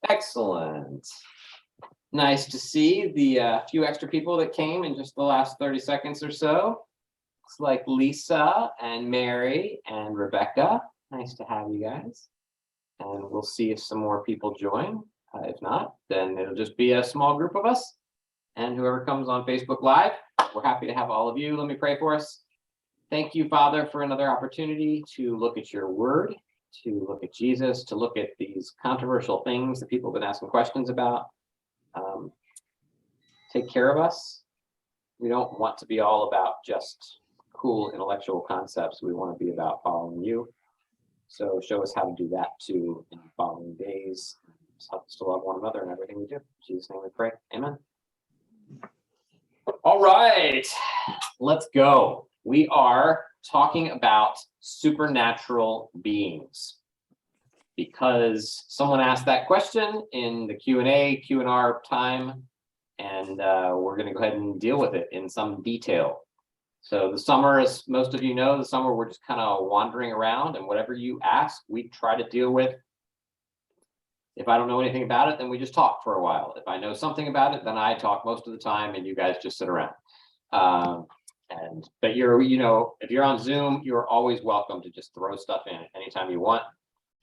Excellent. Nice to see the few extra people that came in just the last 30 seconds or so. Looks like Lisa and Mary and Rebecca. Nice to have you guys. And we'll see if some more people join. If not, then it'll just be a small group of us. And whoever comes on Facebook Live, we're happy to have all of you. Let me pray for us. Thank you, Father, for another opportunity to look at your word, to look at Jesus, to look at these controversial things that people have been asking questions about. Take care of us. We don't want to be all about just cool intellectual concepts. We want to be about following you. So show us how to do that too in the following days. Just help us to love one another in everything we do. In Jesus' name we pray. Amen. All right, let's go. We are talking about supernatural beings because someone asked that question in the Q&R time, and we're going to go ahead and deal with it in some detail. So the summer, as most of you know, the summer we're just kind of wandering around, and whatever you ask, we try to deal with. If I don't know anything about it, then we just talk for a while. If I know something about it, then I talk most of the time, and you guys just sit around. But if you're on Zoom, you're always welcome to just throw stuff in anytime you want.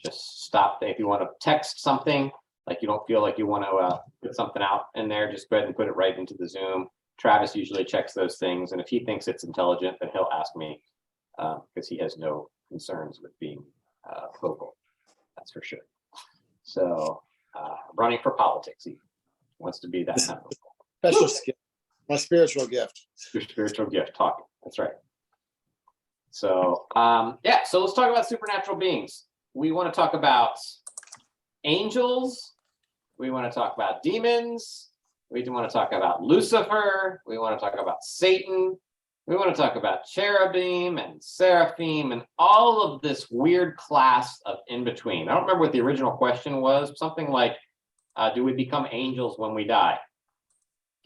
Just stop. If you want to text something, like you don't feel like you want to put something out in there, just go ahead and put it right into the Zoom. Travis usually checks those things, and if he thinks it's intelligent, then he'll ask me, because he has no concerns with being vocal. That's for sure. So running for politics, he wants to be that kind of special skill. My spiritual gift. Your spiritual gift, talking. That's right. So so let's talk about supernatural beings. We want to talk about angels. We want to talk about demons. We want to talk about Lucifer. We want to talk about Satan. We want to talk about cherubim and seraphim and all of this weird class of in between. I don't remember what the original question was. Something like, do we become angels when we die?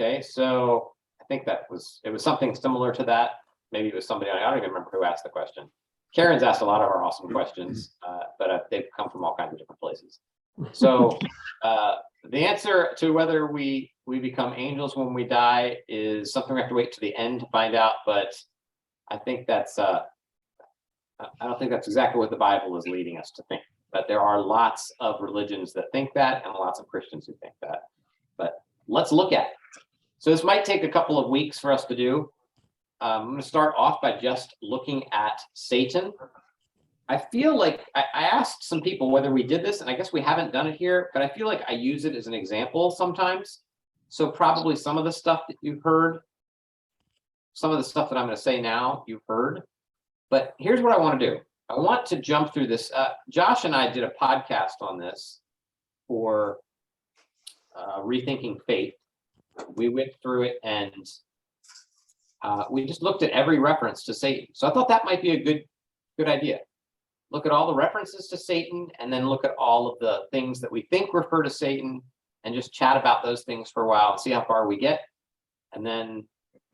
Okay, so I think it was something similar to that. Maybe it was somebody, I don't even remember who asked the question. Karen's asked a lot of our awesome questions, but they've come from all kinds of different places. So the answer to whether we become angels when we die is something we have to wait to the end to find out, but I think that's, I don't think that's exactly what the Bible is leading us to think. But there are lots of religions that think that and lots of Christians who think that. But let's look at it. So this might take a couple of weeks for us to do. I'm going to start off by just looking at Satan. I feel like I asked some people whether we did this, and I guess we haven't done it here, but I feel like I use it as an example sometimes. So probably some of the stuff that you've heard, some of the stuff that I'm going to say now, you've heard. But here's what I want to do. I want to jump through this. Josh and I did a podcast on this for Rethinking Faith. We went through it and we just looked at every reference to Satan. So I thought that might be a good idea. Look at all the references to Satan and then look at all of the things that we think refer to Satan and just chat about those things for a while and see how far we get. And then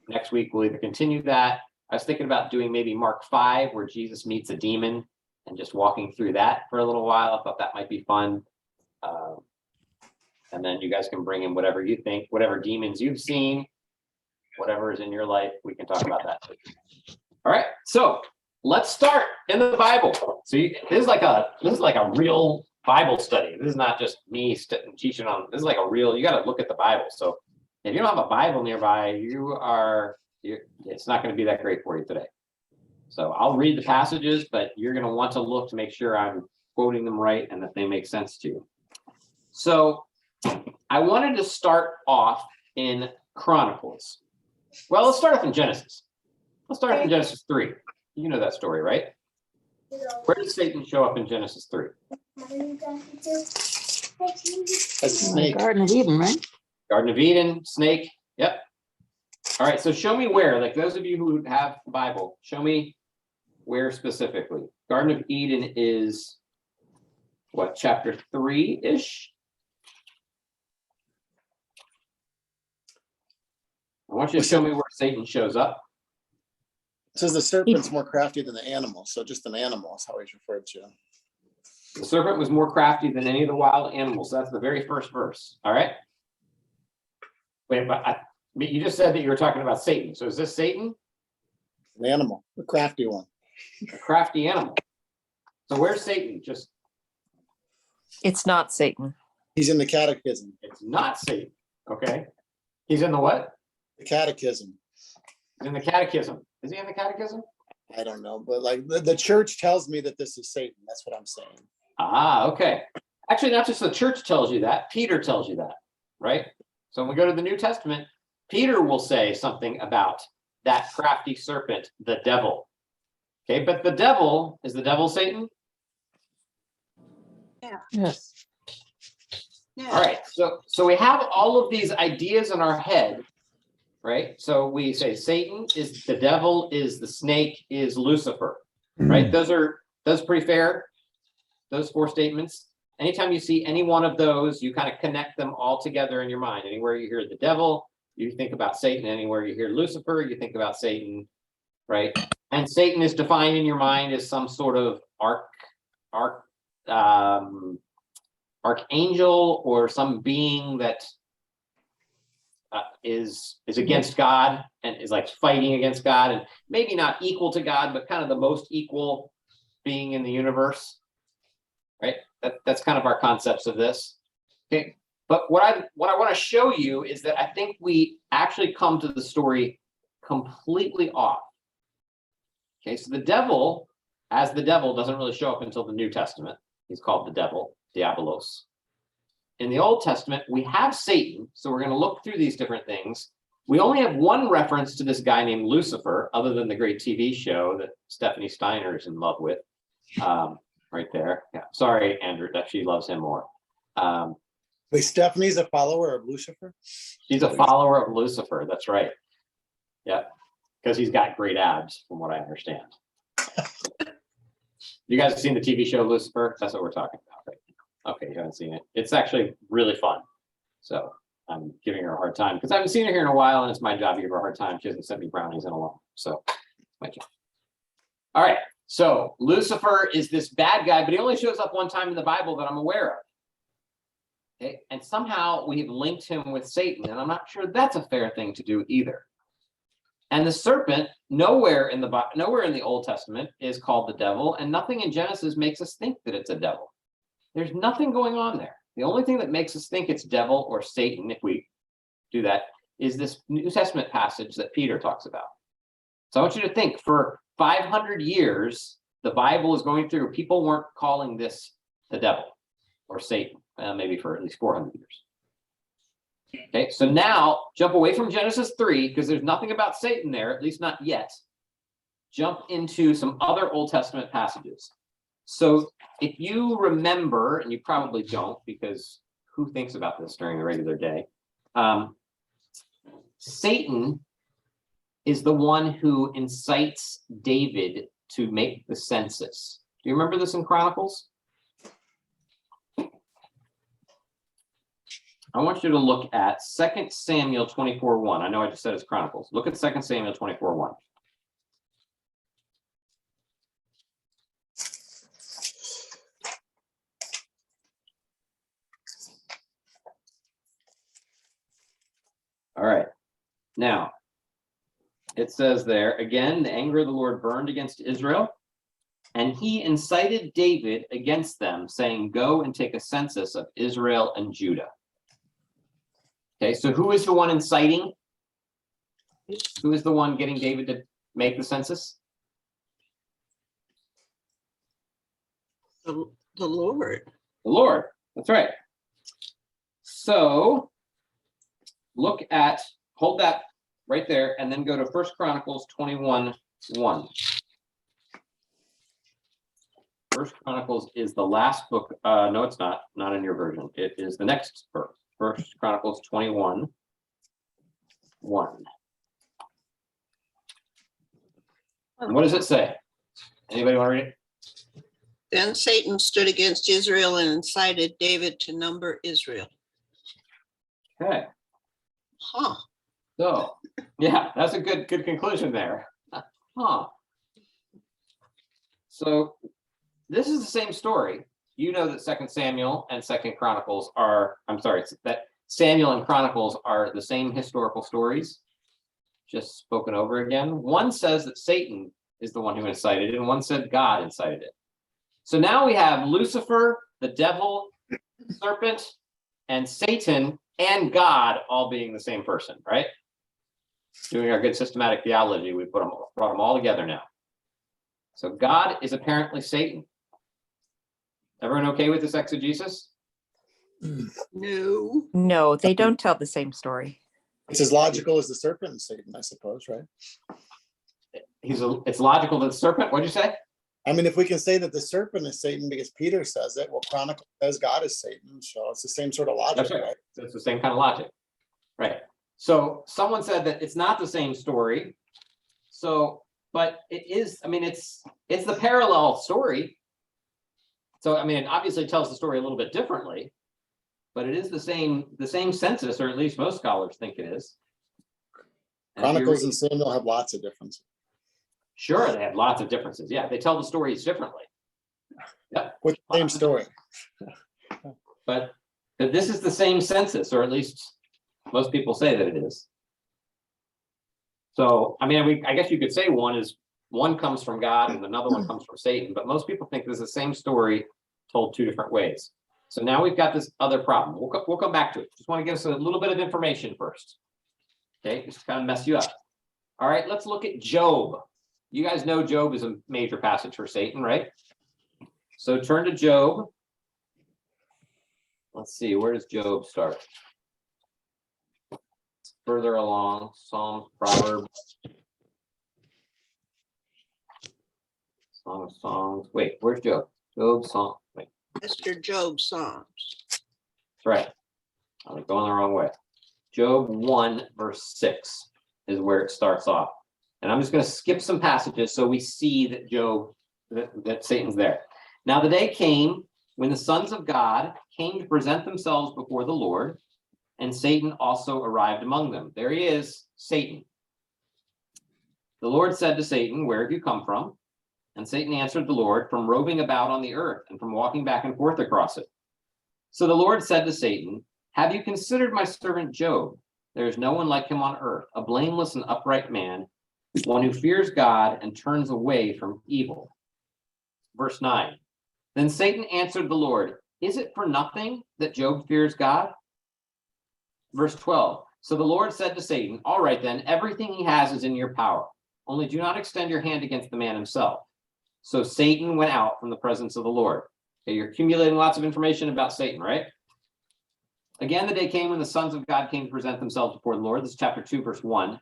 next week we'll either continue that. I was thinking about doing maybe Mark 5 where Jesus meets a demon and just walking through that for a little while. I thought that might be fun. And then you guys can bring in whatever you think, whatever demons you've seen, whatever is in your life, we can talk about that too. All right, so let's start in the Bible. So this is like a real Bible study. This is not just me teaching on. This is like a real. You got to look at the Bible. So if you don't have a Bible nearby, it's not going to be that great for you today. So I'll read the passages, but you're going to want to look to make sure I'm quoting them right and that they make sense to you. So I wanted to start off in Chronicles. Well, let's start off in Genesis. Let's start off in Genesis 3. You know that story, right? Where does Satan show up in Genesis 3? As a snake. Garden of Eden, right? Garden of Eden, snake. Yep. All right, so show me where, like those of you who have the Bible, show me where specifically. Garden of Eden is what, chapter 3-ish? I want you to show me where Satan shows up. It says the serpent's more crafty than the animal, so just an animal is how he's referred to. The serpent was more crafty than any of the wild animals. That's the very first verse. All right. Wait, but you just said that you were talking about Satan. So is this Satan? An animal, the crafty one. A crafty animal. So where's Satan? Just It's not Satan. He's in the catechism. it's not Satan. Okay. He's in the what? The catechism. He's in the catechism. Is he in the catechism? I don't know, but like the church tells me that this is Satan. That's what I'm saying. Ah, okay. Actually, not just the church tells you that, Peter tells you that, right? So when we go to the New Testament, Peter will say something about that crafty serpent, the devil. Okay, but the devil, is the devil Satan? Yes. All right, so we have all of these ideas in our head, right? So we say Satan is the devil, is the snake, is Lucifer, right? Those pretty fair, those four statements. Anytime you see any one of those, you kind of connect them all together in your mind. Anywhere you hear the devil, you think about Satan. Anywhere you hear Lucifer, you think about Satan, right? And Satan is defined in your mind as some sort of archangel or some being that is against God and is like fighting against God, and maybe not equal to God, but kind of the most equal being in the universe, right? That's kind of our concepts of this. Okay, but what I want to show you is that I think we actually come to the story completely off. Okay, so the devil, as the devil, doesn't really show up until the New Testament. He's called the devil, diabolos. In the Old Testament, we have Satan, so we're going to look through these different things. We only have one reference to this guy named Lucifer, other than the great TV show that Stephanie Steiner is in love with, right there. Yeah, sorry, Andrew, that she loves him more. Wait, Stephanie's a follower of Lucifer? She's a follower of Lucifer, that's right. Yeah, because he's got great abs, from what I understand. You guys have seen the TV show Lucifer? That's what we're talking about, right? Okay, you haven't seen it. It's actually really fun. So I'm giving her a hard time because I haven't seen her here in a while, and it's my job to give her a hard time. She hasn't sent me brownies in a while. So my job. All right. So Lucifer is this bad guy, but he only shows up one time in the Bible that I'm aware of. Okay. And somehow we've linked him with Satan, and I'm not sure that's a fair thing to do either. And the serpent, nowhere in the Old Testament is called the devil, and nothing in Genesis makes us think that it's a devil. There's nothing going on there. The only thing that makes us think it's devil or Satan, if we do that, is this New Testament passage that Peter talks about. So I want you to think, for 500 years, the Bible is going through, people weren't calling this the devil or Satan, maybe for at least 400 years. Okay, so now jump away from Genesis 3, because there's nothing about Satan there, at least not yet. Jump into some other Old Testament passages. So if you remember, and you probably don't, because who thinks about this during the regular day? Satan is the one who incites David to make the census. Do you remember this in Chronicles? I want you to look at 2 Samuel 24:1. I know I just said it's Chronicles. Look at 2 Samuel 24:1. All right. Now, it says there, again, the anger of the Lord burned against Israel, and he incited David against them, saying, go and take a census of Israel and Judah. Okay, so who is the one inciting? Who is the one getting David to make the census? The Lord. The Lord, that's right. So look at, hold that right there, and then go to 1 Chronicles 21:1. 1 Chronicles is the last book. No, it's not in your version. It is the next verse. 1 Chronicles 21:1. And what does it say? Anybody want to read it? Then Satan stood against Israel and incited David to number Israel. Okay. Huh. So, yeah, that's a good conclusion there. Huh. So this is the same story, you know that Second Samuel and Second Chronicles are, I'm sorry, that Samuel and Chronicles are the same historical stories, just spoken over again. One says that Satan is the one who incited it, and one said God incited it. So now we have Lucifer, the devil, serpent, and Satan and God all being the same person, right? Doing our good systematic theology, we brought them all together now. So God is apparently Satan. Everyone okay with this exegesis? No. No, they don't tell the same story. It's as logical as the serpent and Satan, I suppose, right? It's logical that the serpent, what'd you say? I mean, if we can say that the serpent is Satan because Peter says it, well, Chronicle says God is Satan, so it's the same sort of logic, That's right. right? So it's the same kind of logic, right? So someone said that it's not the same story. So, but it is, I mean, it's the parallel story. So, I mean, it obviously tells the story a little bit differently, but it is the same census, or at least most scholars think it is. And if you Chronicles read- and Samuel have lots of differences. Sure, they have lots of differences. Yeah, they tell the stories differently. Yeah, With the same story. but this is the same census, or at least most people say that it is. So, I mean, I guess you could say one comes from God and another one comes from Satan, but most people think there's the same story told two different ways. So now we've got this other problem. We'll come back to it. Just want to give us a little bit of information first. Okay, just to kind of mess you up. All right, let's look at Job. You guys know Job is a major passage for Satan, right? So turn to Job. Let's see, where does Job start? Further along, Psalms, Proverbs, Song of Songs. Wait, where's Job? Job, Song. Wait, Mr. Job Psalms. that's right. I'm going the wrong way. Job 1, verse 6 is where it starts off. And I'm just going to skip some passages so we see that that Satan's there. Now the day came when the sons of God came to present themselves before the Lord, and Satan also arrived among them. There he is, Satan. The Lord said to Satan, "Where have you come from?" And Satan answered the Lord, "From roving about on the earth and from walking back and forth across it." So the Lord said to Satan, "Have you considered my servant Job? There is no one like him on earth, a blameless and upright man, one who fears God and turns away from evil." Verse 9. Then Satan answered the Lord, "Is it for nothing that Job fears God?" Verse 12. So the Lord said to Satan, "All right then, everything he has is in your power. Only do not extend your hand against the man himself." So Satan went out from the presence of the Lord. Okay, you're accumulating lots of information about Satan, right? Again, the day came when the sons of God came to present themselves before the Lord. This is chapter 2, verse 1.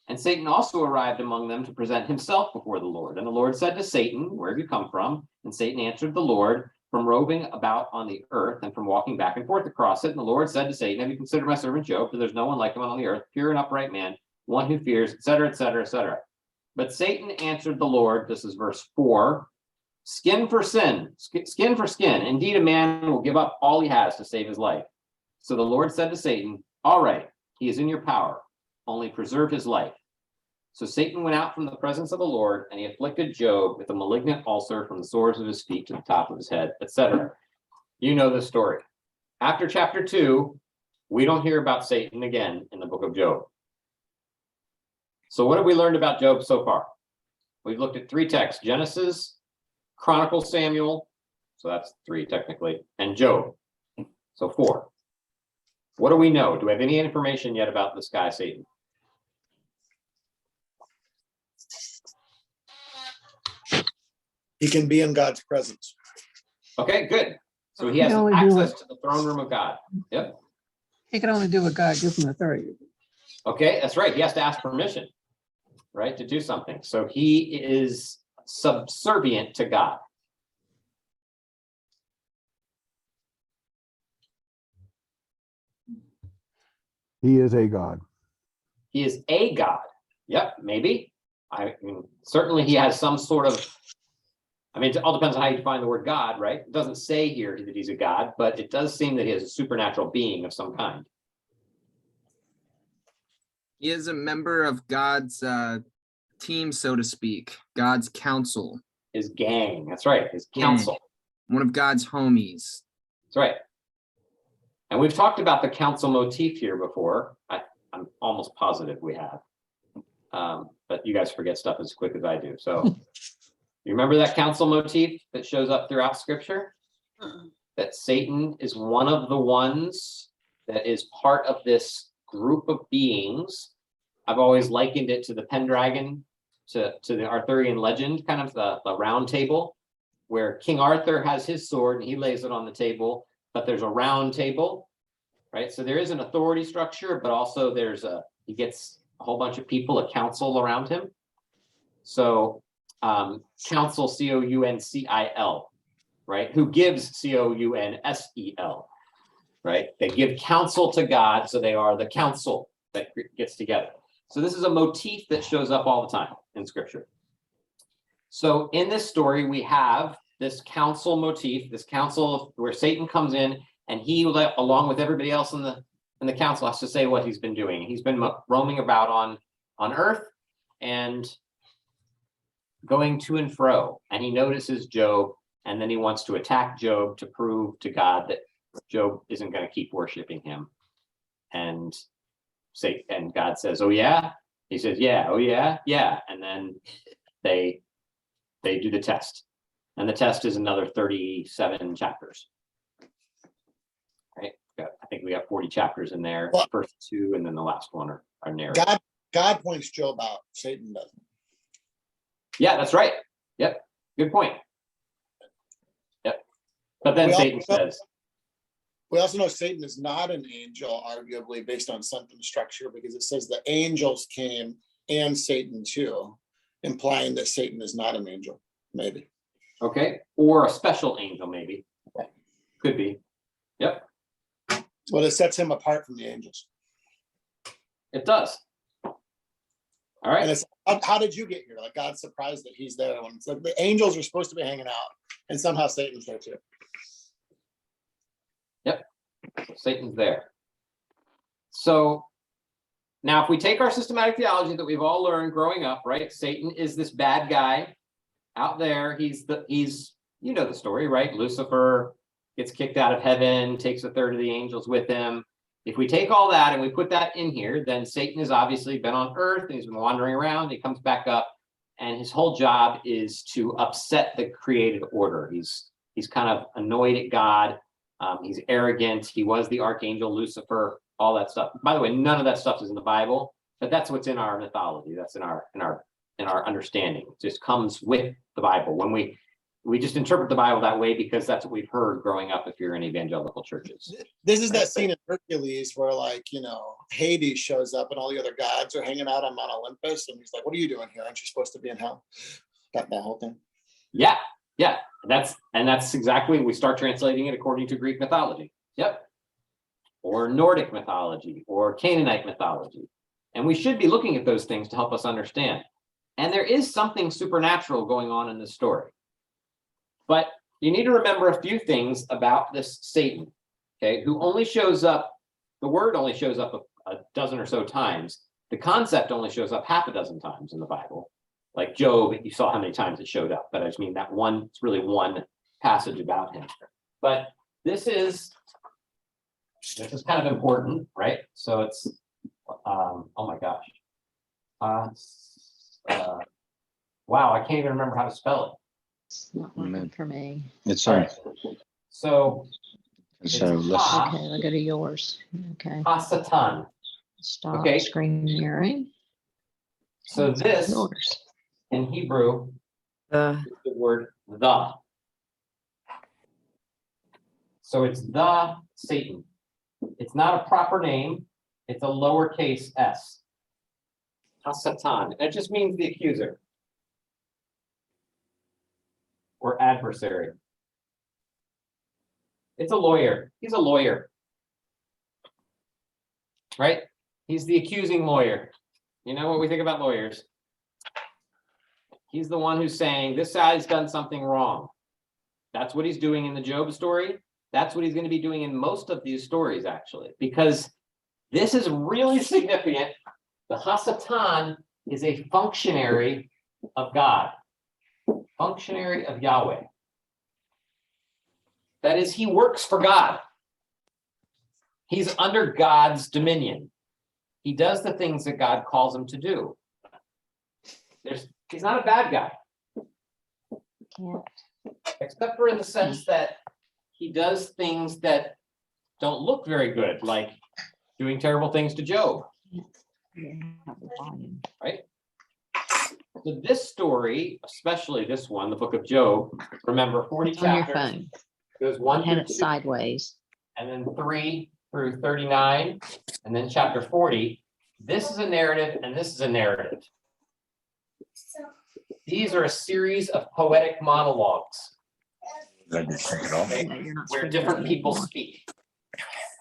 And Satan also arrived among them to present himself before the Lord. And the Lord said to Satan, "Where have you come from?" And Satan answered the Lord, "From roving about on the earth and from walking back and forth across it." And the Lord said to Satan, "Have you considered my servant Job? For there's no one like him on the earth, pure and upright man, one who fears, etc., etc., etc." But Satan answered the Lord, this is verse 4, "Skin for sin, skin for skin. Indeed, a man will give up all he has to save his life." So the Lord said to Satan, "All right, he is in your power, only preserve his life." So Satan went out from the presence of the Lord, and he afflicted Job with a malignant ulcer from the soles of his feet to the top of his head, etc. You know the story. After chapter 2, we don't hear about Satan again in the book of Job. So what have we learned about Job so far? We've looked at 3 texts: Genesis, Chronicles, Samuel, so that's 3 technically, and Job, so 4. What do we know? Do we have any information yet about this guy, Satan? He can be in God's presence. Okay, good. So he He has only do access to the throne room of God. Yep. He can only do what God gives him authority. Okay, that's right. He has to ask permission, right, to do something. So he is subservient to God. He is a God. He is a God. Yep, maybe. I mean, certainly he has some sort of, I mean, it all depends on how you define the word God, right? It doesn't say here that he's a God, but it does seem that he is a supernatural being of some kind. He is a member of God's team, so to speak, God's council. His gang, that's right, his Gang. council. one of God's homies. That's right. And we've talked about the council motif here before. I'm almost positive we have. But you guys forget stuff as quick as I do. So you remember that council motif that shows up throughout scripture? That Satan is one of the ones that is part of this group of beings. I've always likened it to the Pendragon, to the Arthurian legend, kind of the round table, where King Arthur has his sword and he lays it on the table, but there's a round table, right? So there is an authority structure, but also he gets a whole bunch of people, a council around him. So council, C-O-U-N-C-I-L, right? Who gives C-O-U-N-S-E-L, right? They give counsel to God, so they are the council that gets together. So this is a motif that shows up all the time in scripture. So in this story, we have this council motif, this council where Satan comes in and he, along with everybody else in the council, has to say what he's been doing. He's been roaming about on earth and going to and fro, and he notices Job, and then he wants to attack Job to prove to God that Job isn't going to keep worshiping him. And God says, "Oh yeah?" He says, "Yeah, oh yeah, yeah." And then they do the test. And the test is another 37 chapters. Right? I think we got 40 chapters in there. Well, first two, and then the last one are narrated. God points Job out, Satan doesn't. Yeah, that's right. Yep. Good point. Yep. But then Satan says, We also know Satan is not an angel, arguably, based on sentence structure, because it says the angels came and Satan too, implying that Satan is not an angel, maybe. okay, or a special angel, maybe. Could be. Yep, Well, it sets him apart from the angels. it does. All And right. it's, how did you get here? Like, God's surprised that he's there when it's like the angels are supposed to be hanging out, and somehow Satan's there too. Satan's there. So now if we take our systematic theology that we've all learned growing up, right? Satan is this bad guy out there. He's you know the story, right? Lucifer gets kicked out of heaven, takes a third of the angels with him. If we take all that and we put that in here, then Satan has obviously been on earth and he's been wandering around. He comes back up, and his whole job is to upset the created order. He's kind of annoyed at God. He's arrogant. He was the archangel Lucifer, all that stuff. By the way, none of that stuff is in the Bible, but that's what's in our mythology. That's in our understanding. It just comes with the Bible. When we just interpret the Bible that way because that's what we've heard growing up if you're in evangelical churches. This is that scene in Hercules where, like, Hades shows up and all the other gods are hanging out on Mount Olympus, and he's like, "What are you doing here? Aren't you supposed to be in hell?" That whole thing. Yeah. That's exactly, we start translating it according to Greek mythology. Yep. Or Nordic mythology or Canaanite mythology. And we should be looking at those things to help us understand. And there is something supernatural going on in this story. But you need to remember a few things about this Satan, okay, who only shows up, the word only shows up a dozen or so times. The concept only shows up half a dozen times in the Bible. Like Job, you saw how many times it showed up, but I just mean that one, it's really one passage about him. But this is kind of important, right? So it's, oh my gosh. Wow, I can't even remember how to spell it. It's not working for me. It's All right. So it's it's let's Ha, Okay, I'll go to yours. Okay, Ha-Satan. stop Okay. screen mirroring. So this Yours. in Hebrew The is the word the. So it's the Satan. It's not a proper name. It's a lowercase s. Ha-Satan. It just means the accuser or adversary. It's a lawyer. He's a lawyer. Right? He's the accusing lawyer. You know what we think about lawyers? He's the one who's saying this guy's done something wrong. That's what he's doing in the Job story. That's what he's going to be doing in most of these stories, actually, because this is really significant. The Ha-Satan is a functionary of God, functionary of Yahweh. That is, he works for God. He's under God's dominion. He does the things that God calls him to do. He's not a bad guy, Can't. except for in the sense that he does things that don't look very good, like doing terrible things to Job. Yeah, have the volume. Right? So this story, especially this one, the book of Job, remember 40 It's on your chapters, phone. goes 1 And through it's 2, sideways. and then 3 through 39, and then chapter 40. This is a narrative, and this is a narrative. These are a series of poetic monologues, okay, No, you're not where supposed to different make people more. speak.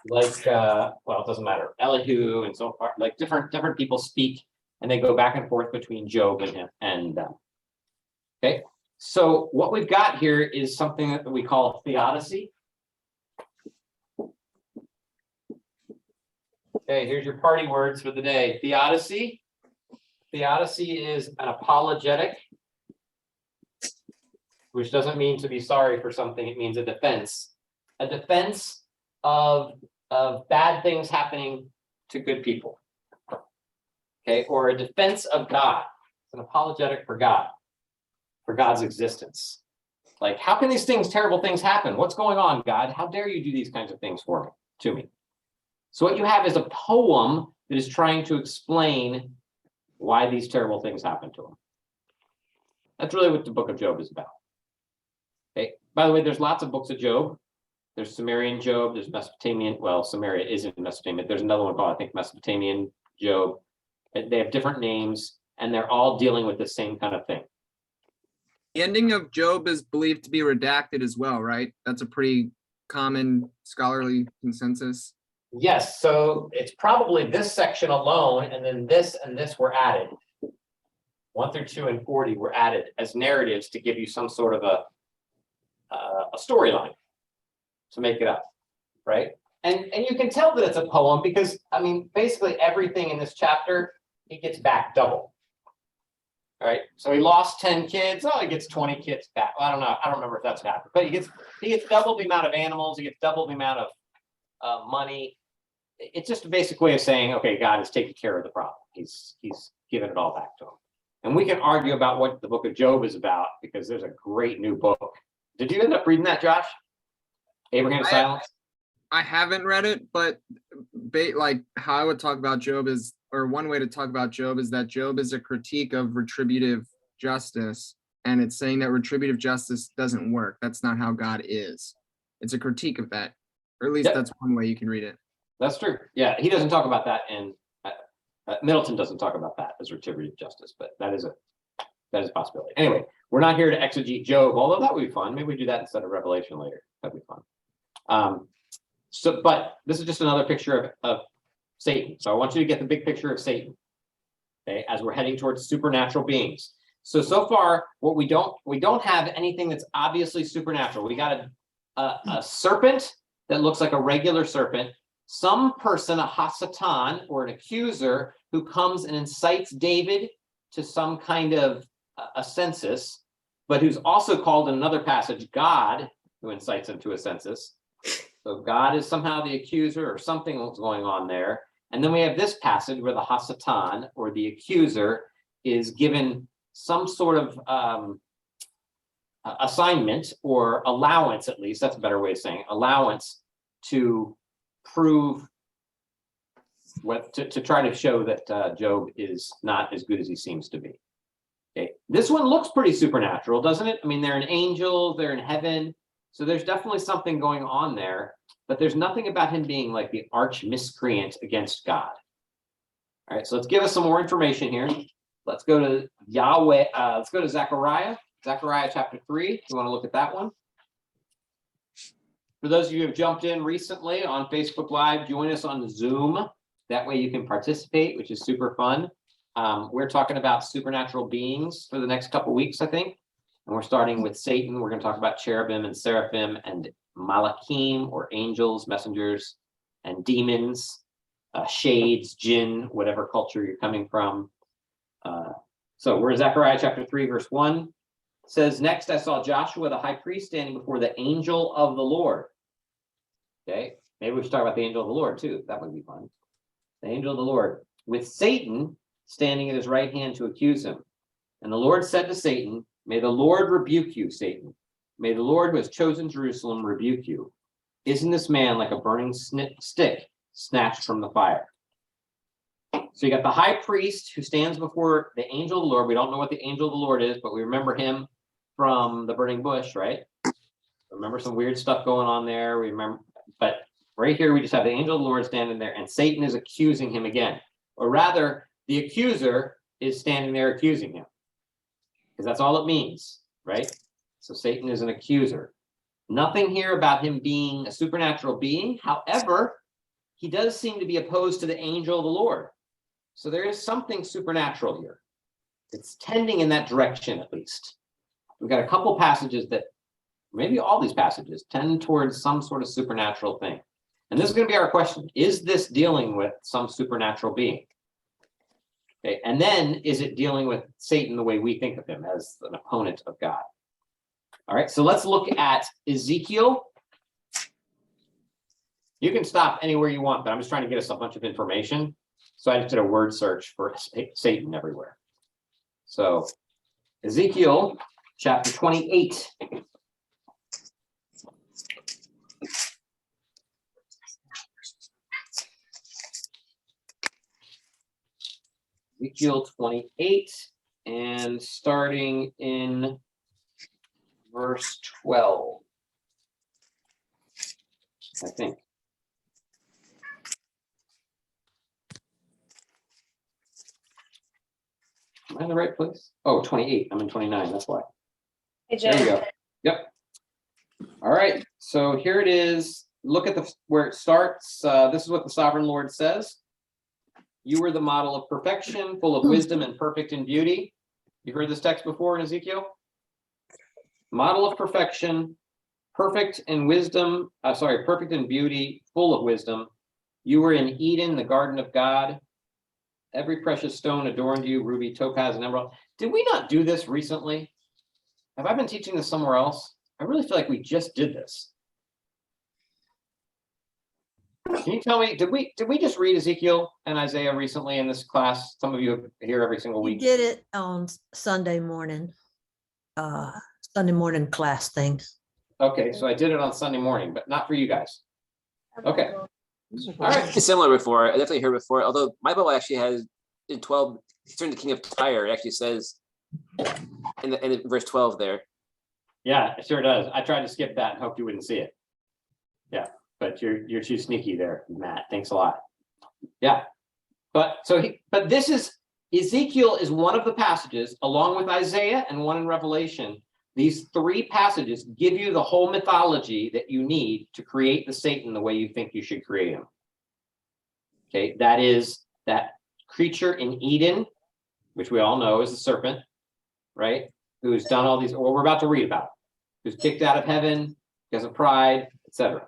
Like, well, it doesn't matter, Elihu and so far, like different people speak, and they go back and forth between Job and him. And okay, so what we've got here is something that we call theodicy. Okay, here's your party words for the day. Theodicy. Theodicy is an apologetic, which doesn't mean to be sorry for something. It means a defense. A defense of bad things happening to good people. Okay, or a defense of God. It's an apologetic for God, for God's existence. Like, how can these things, terrible things happen? What's going on, God? How dare you do these kinds of things for me, to me? So what you have is a poem that is trying to explain why these terrible things happen to him. That's really what the book of Job is about. Okay. By the way, there's lots of books of Job. There's Sumerian Job, there's Mesopotamian, well, Samaria isn't Mesopotamia. There's another one called, I think, Mesopotamian Job. They have different names, and they're all dealing with the same kind of thing. The ending of Job is believed to be redacted as well, right? That's a pretty common scholarly consensus. Yes, so it's probably this section alone, and then this and this were added. 1 through 2 and 40 were added as narratives to give you some sort of a storyline to make it up, right? And you can tell that it's a poem because, I mean, basically everything in this chapter, he gets back double. All right, so he lost 10 kids. Oh, he gets 20 kids back. Well, I don't know. I don't remember if that's what happened, but he gets double the amount of animals. He gets double the amount of money. It's just a basic way of saying, okay, God is taking care of the problem. He's given it all back to him. And we can argue about what the book of Job is about because there's a great new book. Did you end up reading that, Josh? Abraham's Silence? I haven't read it, but like how I would talk about Job is, or one way to talk about Job is that Job is a critique of retributive justice. And it's saying that retributive justice doesn't work. That's not how God is. It's a critique of that, or at least Yep. that's one way you can read it. That's true. Yeah, he doesn't talk about that, and Middleton doesn't talk about that as retributive justice, but that is a possibility. Anyway, we're not here to exegete Job, although that would be fun. Maybe we do that instead of Revelation later. That'd be fun. But this is just another picture of Satan. So I want you to get the big picture of Satan, okay, as we're heading towards supernatural beings. So far, what we don't have anything that's obviously supernatural. We got a serpent that looks like a regular serpent. Some person, a Hasatan or an accuser, who comes and incites David to some kind of a census, but who's also called in another passage God, who incites him to a census. So God is somehow the accuser or something that's going on there. And then we have this passage where the Hasatan or the accuser is given some sort of assignment or allowance, at least, that's a better way of saying it, allowance to prove to try to show that Job is not as good as he seems to be. Okay, this one looks pretty supernatural, doesn't it? I mean, they're an angel, they're in heaven, so there's definitely something going on there, but there's nothing about him being like the arch miscreant against God. All right, so let's give us some more information here. Let's go to Yahweh. Let's go to Zechariah chapter 3. You want to look at that one? For those of you who have jumped in recently on Facebook Live, join us on Zoom. That way you can participate, which is super fun. We're talking about supernatural beings for the next couple weeks, I think. And we're starting with Satan. We're going to talk about cherubim and seraphim and malachim, or angels, messengers, and demons, shades, jinn, whatever culture you're coming from. So we're in Zechariah chapter 3, verse 1. says, next I saw Joshua the high priest standing before the angel of the Lord. Okay, maybe we should talk about the angel of the Lord too. That would be fun. The angel of the Lord, with Satan standing at his right hand to accuse him. And the Lord said to Satan, may the Lord rebuke you, Satan. May the Lord who has chosen Jerusalem rebuke you. Isn't this man like a burning stick snatched from the fire? So you got the high priest who stands before the angel of the Lord. We don't know what the angel of the Lord is, but we remember him from the burning bush, right? Remember some weird stuff going on there. We remember, but right here we just have the angel of the Lord standing there, and Satan is accusing him again. Or rather, the accuser is standing there accusing him. Because that's all it means, right? So Satan is an accuser. Nothing here about him being a supernatural being. However, he does seem to be opposed to the angel of the Lord. So there is something supernatural here. It's tending in that direction, at least. We've got a couple passages that, maybe all these passages, tend towards some sort of supernatural thing. And this is going to be our question. Is this dealing with some supernatural being? Okay, and then is it dealing with Satan the way we think of him, as an opponent of God? All right, so let's look at Ezekiel. You can stop anywhere you want, but I'm just trying to get us a bunch of information. So I just did a word search for Satan everywhere. So Ezekiel chapter 28. Ezekiel 28, and starting in verse 12, I think. Am I in the right place? Oh, 28. I'm in 29. That's why. There we go. Yep. All right. So here it is. Look at where it starts. This is what the sovereign Lord says. You were the model of perfection, full of wisdom and perfect in beauty. You heard this text before in Ezekiel? Model of perfection, perfect in wisdom, perfect in beauty, full of wisdom. You were in Eden, the garden of God. Every precious stone adorned you, ruby, topaz, and emerald. Did we not do this recently? Have I been teaching this somewhere else? I really feel like we just did this. Can you tell me, did we just read Ezekiel and Isaiah recently in this class? Some of you here every single We week. did it on Sunday morning class thing. Okay, so I did it on Sunday morning, but not for you guys. Okay. All right. It's similar before. I definitely heard before. Although my Bible actually has in 12, concerning the king of Tyre, it actually says in verse 12 there. Yeah, it sure does. I tried to skip that and hoped you wouldn't see it. Yeah, but you're too sneaky there, Matt. Thanks a lot. Yeah, but this is Ezekiel is one of the passages, along with Isaiah and one in Revelation. These three passages give you the whole mythology that you need to create the Satan the way you think you should create him. Okay, that is that creature in Eden, which we all know is the serpent, right? Who's done all these, what we're about to read about, who's kicked out of heaven because of pride, etc.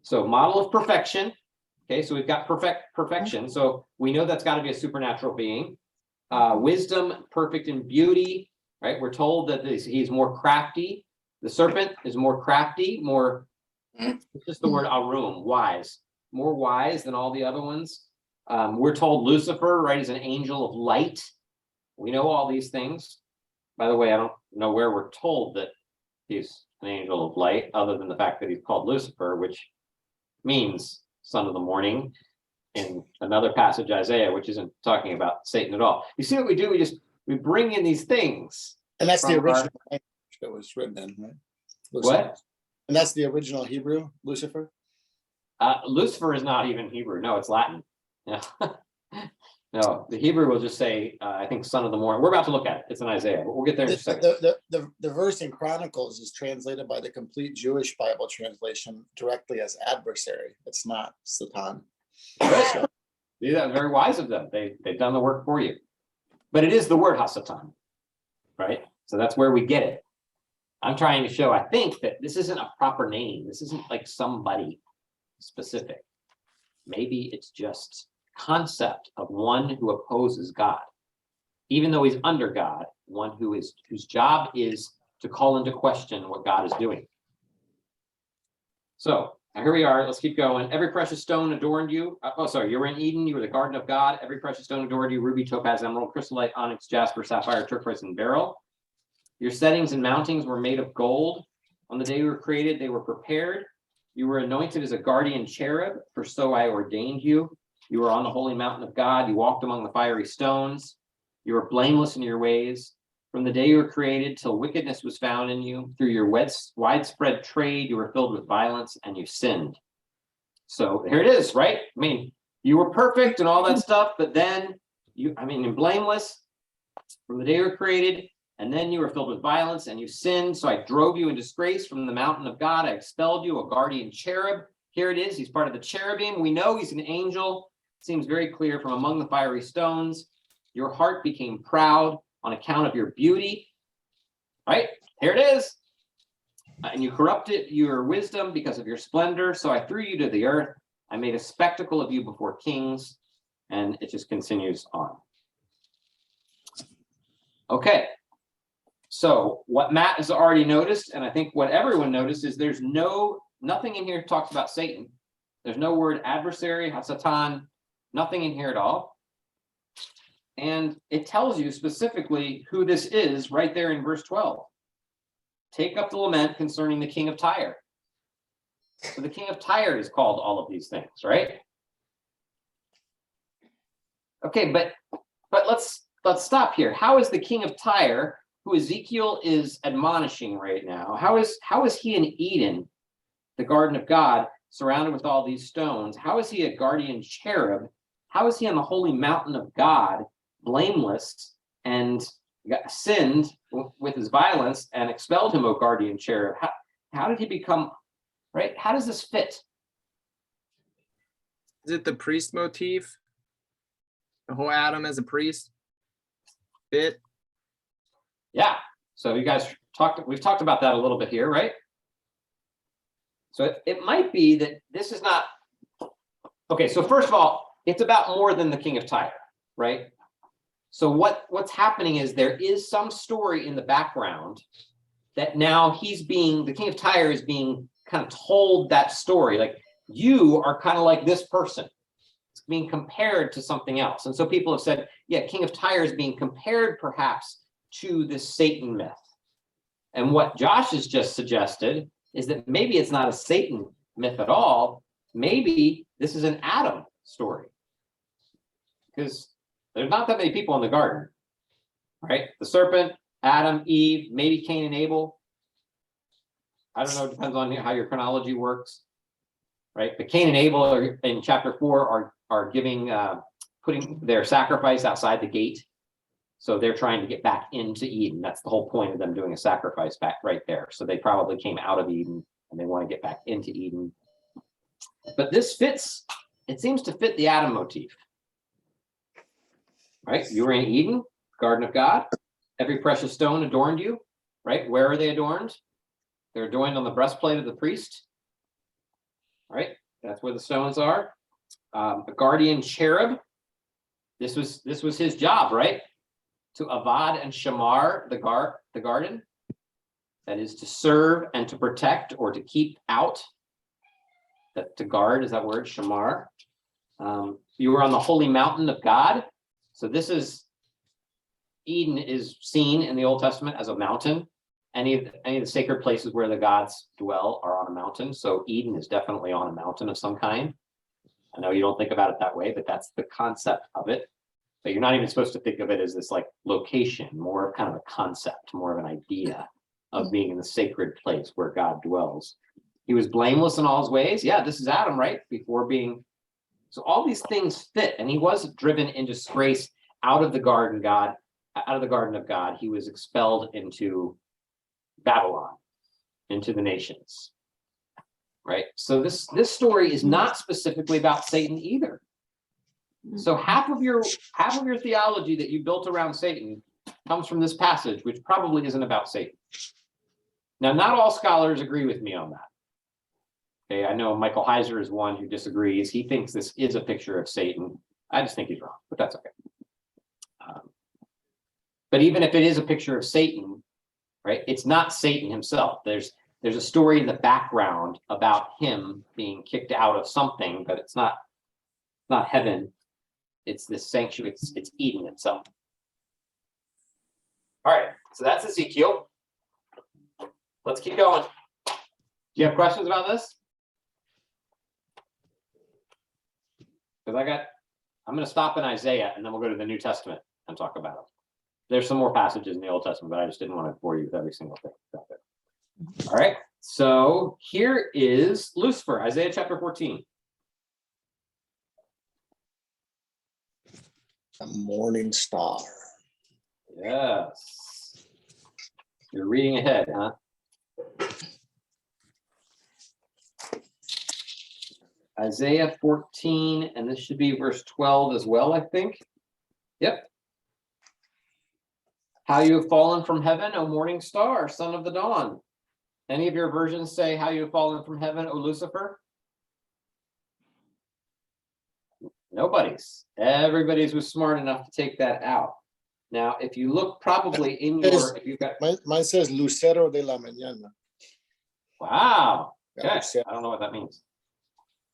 So model of perfection. Okay, so we've got perfection. So we know that's got to be a supernatural being. Wisdom, perfect in beauty, right? We're told that he's more crafty. The serpent is more crafty, it's just the word arum, wise, more wise than all the other ones. We're told Lucifer, right, is an angel of light. We know all these things. By the way, I don't know where we're told that he's an angel of light, other than the fact that he's called Lucifer, which means son of the morning, in another passage, Isaiah, which isn't talking about Satan at all. You see what we do? We bring in these things. And that's the from original language that was written in, right? Lucifer. What? And that's the original Hebrew, Lucifer? Lucifer is not even Hebrew. No, it's Latin. Yeah. No, the Hebrew will just say, I think son of the morning. We're about to look at it. It's in Isaiah, but we'll get there in a second. The verse in Chronicles is translated by the complete Jewish Bible translation directly as adversary. It's not Satan. Right. See, that's very wise of them. They've done the work for you. But it is the word Hasatan, right? So that's where we get it. I'm trying to show, I think, that this isn't a proper name. This isn't like somebody specific. Maybe it's just concept of one who opposes God, even though he's under God, one whose job is to call into question what God is doing. So here we are. Let's keep going. Every precious stone adorned you. You were in Eden. You were the garden of God. Every precious stone adorned you: ruby, topaz, emerald, chrysolite, onyx, jasper, sapphire, turquoise, and beryl. Your settings and mountings were made of gold. On the day you were created, they were prepared. You were anointed as a guardian cherub, for so I ordained you. You were on the holy mountain of God. You walked among the fiery stones. You were blameless in your ways. From the day you were created till wickedness was found in you, through your widespread trade, you were filled with violence and you sinned. So here it is, right? I mean, you were perfect and all that stuff, but then you're blameless from the day you were created, and then you were filled with violence and you sinned. So I drove you in disgrace from the mountain of God. I expelled you, a guardian cherub. Here it is. He's part of the cherubim. We know he's an angel. Seems very clear from among the fiery stones. Your heart became proud on account of your beauty. Right? Here it is. And you corrupted your wisdom because of your splendor. So I threw you to the earth. I made a spectacle of you before kings. And it just continues on. Okay. So what Matt has already noticed, and I think what everyone noticed, is there's nothing in here talks about Satan. There's no word adversary, Hasatan, nothing in here at all. And it tells you specifically who this is right there in verse 12. Take up the lament concerning the king of Tyre. So the king of Tyre is called all of these things, right? Okay, but let's stop here. How is the king of Tyre, who Ezekiel is admonishing right now, how is he in Eden, the garden of God, surrounded with all these stones? How is he a guardian cherub? How is he on the holy mountain of God, blameless, and sinned with his violence and expelled him, O guardian cherub? How did he become, right? How does this fit? Is it the priest motif? The whole Adam as a priest? Fit? Yeah. So you guys we've talked about that a little bit here, right? So it might be that this is not, okay, so first of all, it's about more than the king of Tyre, right? So what's happening is there is some story in the background that now the king of Tyre is being kind of told that story. Like, you are kind of like this person. It's being compared to something else. And so people have said, yeah, king of Tyre is being compared perhaps to this Satan myth. And what Josh has just suggested is that maybe it's not a Satan myth at all. Maybe this is an Adam story. Because there's not that many people in the garden, right? The serpent, Adam, Eve, maybe Cain and Abel. I don't know, it depends on how your chronology works, right? But Cain and Abel are, in chapter 4 are putting their sacrifice outside the gate. So they're trying to get back into Eden. That's the whole point of them doing a sacrifice back right there. So they probably came out of Eden and they want to get back into Eden. But this fits, it seems to fit the Adam motif. Right? You were in Eden, garden of God. Every precious stone adorned you. Right? Where are they adorned? They're adorned on the breastplate of the priest. Right? That's where the stones are. A guardian cherub. This was his job, right? To avad and shamar the garden. That is to serve and to protect or to keep out. That to guard is that word, shamar. You were on the holy mountain of God. So this is, Eden is seen in the Old Testament as a mountain. Any of the sacred places where the gods dwell are on a mountain. So Eden is definitely on a mountain of some kind. I know you don't think about it that way, but that's the concept of it. But you're not even supposed to think of it as this like location, more of kind of a concept, more of an idea of being in the sacred place where God dwells. He was blameless in all his ways. Yeah, this is Adam, right? So all these things fit, and he was driven in disgrace out of the garden of God. He was expelled into Babylon, into the nations. Right? So this story is not specifically about Satan either. So half of your theology that you built around Satan comes from this passage, which probably isn't about Satan. Now, not all scholars agree with me on that. Okay, I know Michael Heiser is one who disagrees. He thinks this is a picture of Satan. I just think he's wrong, but that's okay. But even if it is a picture of Satan, right? It's not Satan himself. There's a story in the background about him being kicked out of something, but it's not heaven. It's this sanctuary. It's Eden itself. All right, so that's Ezekiel. Let's keep going. Do you have questions about this? Because I'm going to stop in Isaiah, and then we'll go to the New Testament and talk about it. There's some more passages in the Old Testament, but I just didn't want to bore you with every single thing. All right, so here is Lucifer, Isaiah chapter 14. A morning star. Yes. You're reading ahead, huh? Isaiah 14, and this should be verse 12 as well, I think. Yep. How you have fallen from heaven, O morning star, son of the dawn. Any of your versions say how you have fallen from heaven, O Lucifer? Nobody's. Everybody's was smart enough to take that out. Now, if you look probably in your, if you've got, Mine says Lucero de la Mañana. wow. Yeah, Okay, Lucero I don't know what that means.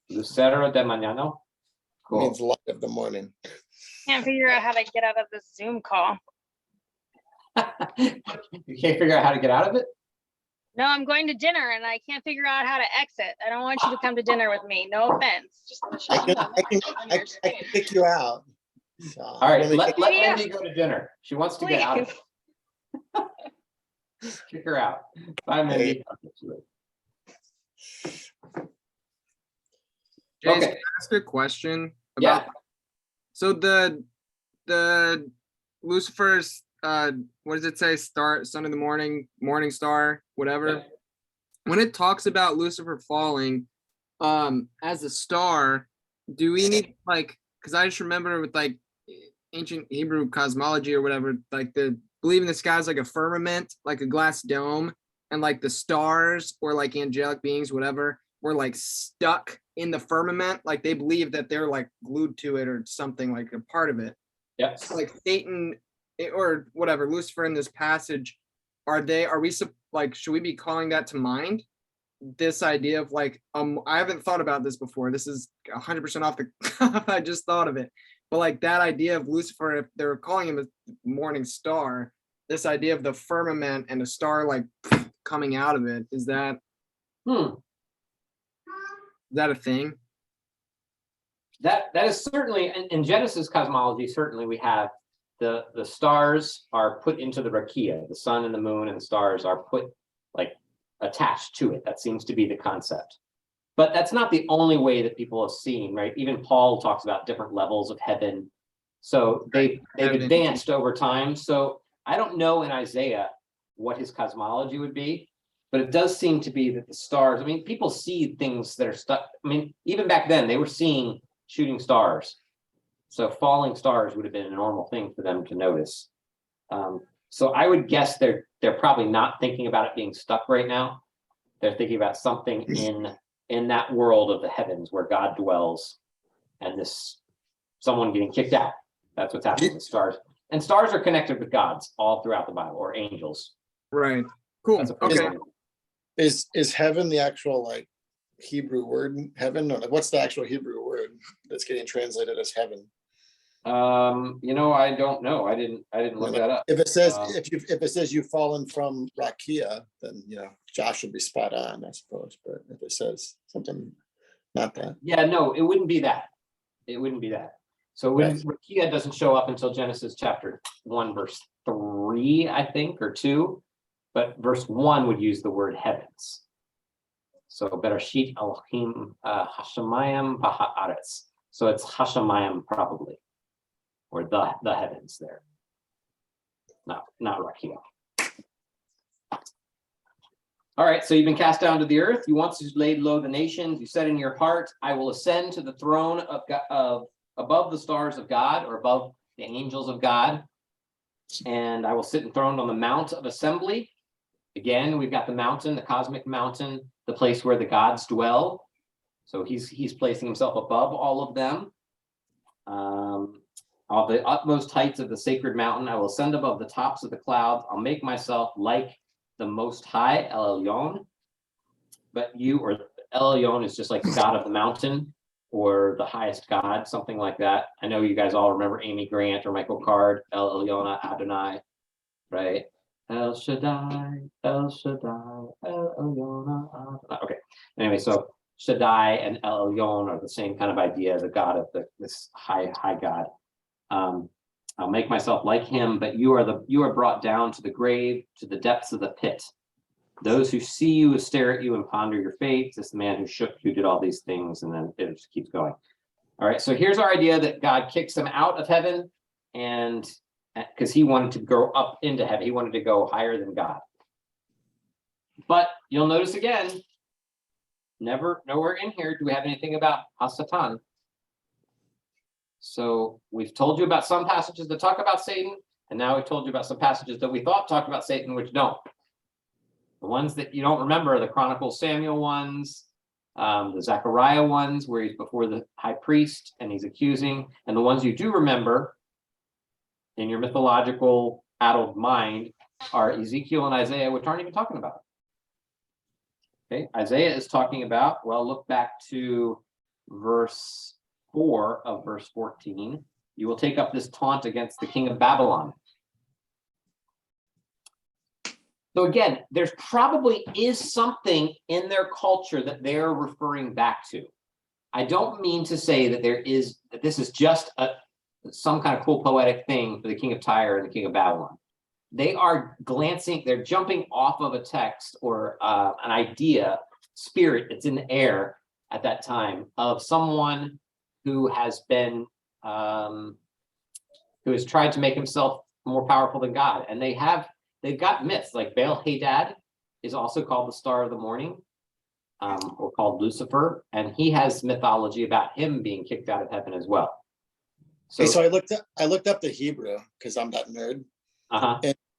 Lucero de mañana. Cool. means light of the morning. Can't figure out how to get out of this Zoom call. You can't figure out how to get out of it? No, I'm going to dinner and I can't figure out how to exit. I don't want you to come to dinner with me. No offense. Just I can pick you out. So, All right, let Yeah. Mindy go to dinner. She wants to get out of it. Kick her out. Bye, Mindy. Jason, Okay. can I ask a question Yeah. about so the Lucifer's what does it say? Star, son of the morning star, whatever. Yeah. When it talks about Lucifer falling as a star, do we need like, because I just remember with like ancient Hebrew cosmology or whatever, like believing the sky's like a firmament, like a glass dome, and like the stars or like angelic beings, whatever, were like stuck in the firmament, like they believe that they're like glued to it or something, like a part of it. Yeah. So like Satan or whatever, Lucifer in this passage, are we like, should we be calling that to mind? This idea of like, I haven't thought about this before. This is 100% off the cuff. I just thought of it. But like that idea of Lucifer, if they're calling him a morning star, this idea of the firmament and a star like coming out of it, is that a thing? That is certainly in Genesis cosmology. Certainly, we have the stars are put into the rakia. The sun and the moon and the stars are put like attached to it. That seems to be the concept. But that's not the only way that people have seen, right? Even Paul talks about different levels of heaven. So they've advanced over time. So I don't know in Isaiah what his cosmology would be, but it does seem to be that the stars, I mean, people see things that are stuck. I mean, even back then they were seeing shooting stars. So falling stars would have been a normal thing for them to notice. So I would guess they're probably not thinking about it being stuck right now. They're thinking about something in that world of the heavens where God dwells, and this someone getting kicked out. That's what's happening with stars. And stars are connected with gods all throughout the Bible, or angels. Right. Cool. That's a Okay. Is heaven the actual like Hebrew word heaven? Or like, what's the actual Hebrew word that's getting translated as heaven? I don't know. I didn't look that up. If it says if it says you've fallen from Rakia, then Josh would be spot on, I suppose. But if it says something not that. Yeah, no, it wouldn't be that. It wouldn't be that. So Rakia doesn't show up until Genesis chapter 1, verse 3, I think, or 2. But verse 1 would use the word heavens. So Bereshit Elohim Hashemayim Baha'aretz. So it's Hashemayim probably, or the heavens there. Not Rakia. All right, so you've been cast down to the earth. You once laid low the nations. You said in your heart, I will ascend to the throne of above the stars of God, or above the angels of God. And I will sit enthroned on the mount of assembly. Again, we've got the mountain, the cosmic mountain, the place where the gods dwell. So he's placing himself above all of them. All the utmost heights of the sacred mountain, I will ascend above the tops of the clouds. I'll make myself like the Most High, El Elyon. But you, or El Elyon is just like the God of the mountain or the highest God, something like that. I know you guys all remember Amy Grant or Michael Card, El Elyon Adonai, right? El Shaddai, El Shaddai, El Elyon Adonai. Okay, anyway, so Shaddai and El Elyon are the same kind of idea, the God of this high God. I'll make myself like him, but you are brought down to the grave, to the depths of the pit. Those who see you stare at you and ponder your fate. This man who shook you did all these things, and then it just keeps going. All right, so here's our idea that God kicks them out of heaven, and because he wanted to go up into heaven, he wanted to go higher than God. But you'll notice again, nowhere in here do we have anything about Hasatan. So we've told you about some passages that talk about Satan, and now we've told you about some passages that we thought talked about Satan, which don't. The ones that you don't remember are the Chronicles Samuel ones, the Zechariah ones, where he's before the high priest and he's accusing, and the ones you do remember in your mythological addled mind are Ezekiel and Isaiah, which aren't even talking about it. Okay, Isaiah is talking about, well, look back to verse 4 of verse 14. You will take up this taunt against the king of Babylon. So again, there's probably is something in their culture that they're referring back to. I don't mean to say that that this is just some kind of cool poetic thing for the king of Tyre and the king of Babylon. They are they're jumping off of a text or an idea, spirit that's in the air at that time of someone who has been, who has tried to make himself more powerful than God. And they've got myths like Baal Hadad is also called the star of the morning, or called Lucifer. And he has mythology about him being kicked out of heaven as well. So I looked up the Hebrew because I'm that nerd.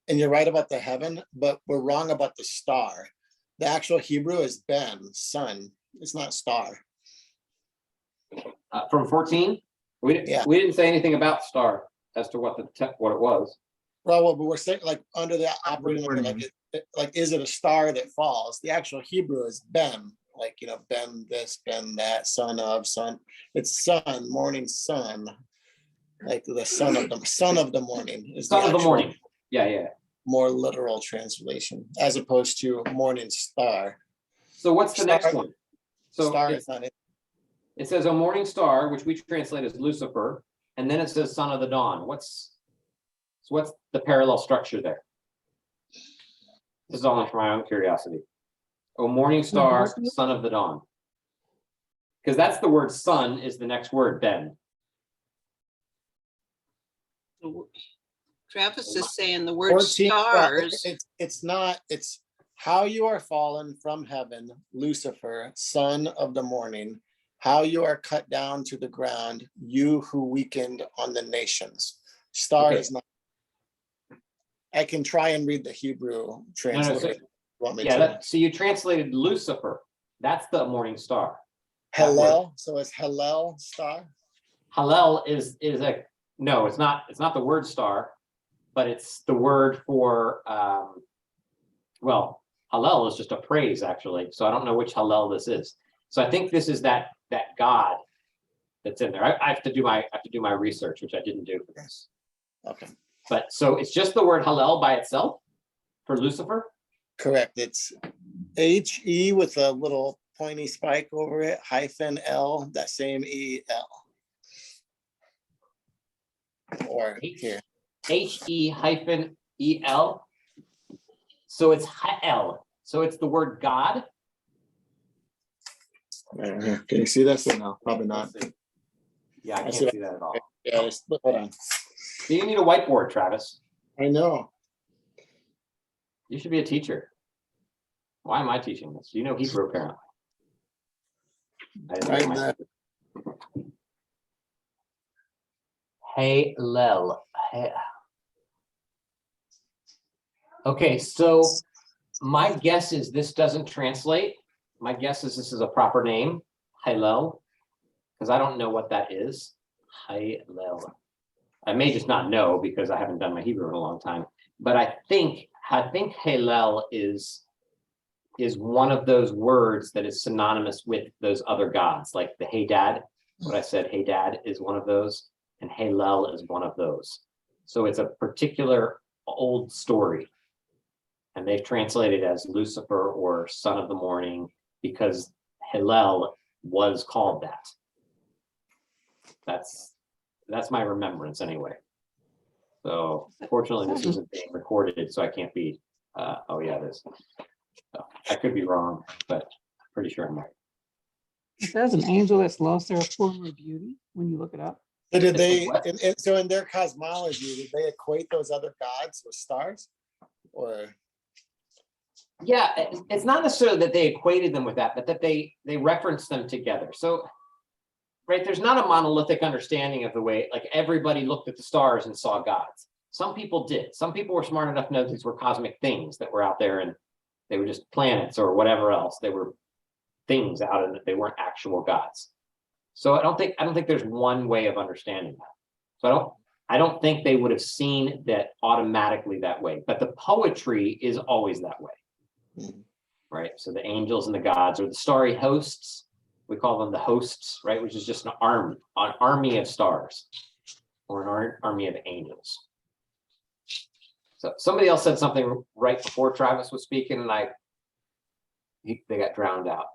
And you're right about the heaven, but we're wrong about the star. The actual Hebrew is Ben, sun. It's not star. From 14, we didn't say anything about star as to what it was. Well, but we're saying like under the operating like is it a star that falls? The actual Hebrew is Ben, like Ben this, Ben that, son of sun. It's sun, morning sun, like the son of the morning is son of the morning. Yeah. More literal translation as opposed to morning star. So what's the next one? So star is not it. It says a morning star, which we translate as Lucifer, and then it says son of the dawn. What's the parallel structure there? This is only for my own curiosity. Oh, morning star, son of the dawn. Because that's the word son is the next word, Ben. Travis is saying the word stars. It's how you are fallen from heaven, Lucifer, son of the morning, how you are cut down to the ground, you who weakened on the nations. Star is not. I can try and read the Hebrew translation. So you translated Lucifer. That's the morning star. Hallel. So it's Hallel star. Hallel is no, it's not the word star, but it's the word for Hallel is just a praise actually. So I don't know which Hallel this is. So I think this is that God that's in there. I have to do my research, which I didn't do for this. Okay. But so it's just the word Hallel by itself for Lucifer? Correct. It's H-E with a little pointy spike over it, hyphen L, that same E-L. Or here. H-E hyphen E-L. So it's Ha'el. So it's the word God? Can you see this or no? Probably not. Yeah, I can't see that at all. Yeah, hold on. Do you need a whiteboard, Travis? I know. You should be a teacher. Why am I teaching this? You know Hebrew, apparently. Hey, Lel. Okay, so my guess is this doesn't translate. My guess is this is a proper name, Hallel, because I don't know what that is. Hallel. I may just not know because I haven't done my Hebrew in a long time, but I think I think Halel is one of those words that is synonymous with those other gods, like the Hey Dad. What I said, Hey Dad, is one of those, and Halel is one of those. So it's a particular old story, and they've translated as Lucifer or Son of the Morning because Halel was called that. That's my remembrance anyway. So fortunately, this isn't being recorded, so I can't be. Oh yeah, it is. So I could be wrong, but pretty sure I'm right. It says an angel that's lost their former beauty when you look it up. So did It's they, like what? and so in their cosmology, did they equate those other gods with stars? Or, Yeah, it's not necessarily that they equated them with that, but that they referenced them together. So, right, there's not a monolithic understanding of the way, like everybody looked at the stars and saw gods. Some people did. Some people were smart enough to know these were cosmic things that were out there, and they were just planets or whatever else. They were things out in it. They weren't actual gods. So I don't think there's one way of understanding that. So I don't think they would have seen that automatically that way. But the poetry is always that way. Right? So the angels and the gods, or the starry hosts, we call them the hosts, right? Which is just an army of stars, or an army of angels. So somebody else said something right before Travis was speaking, and they got drowned out.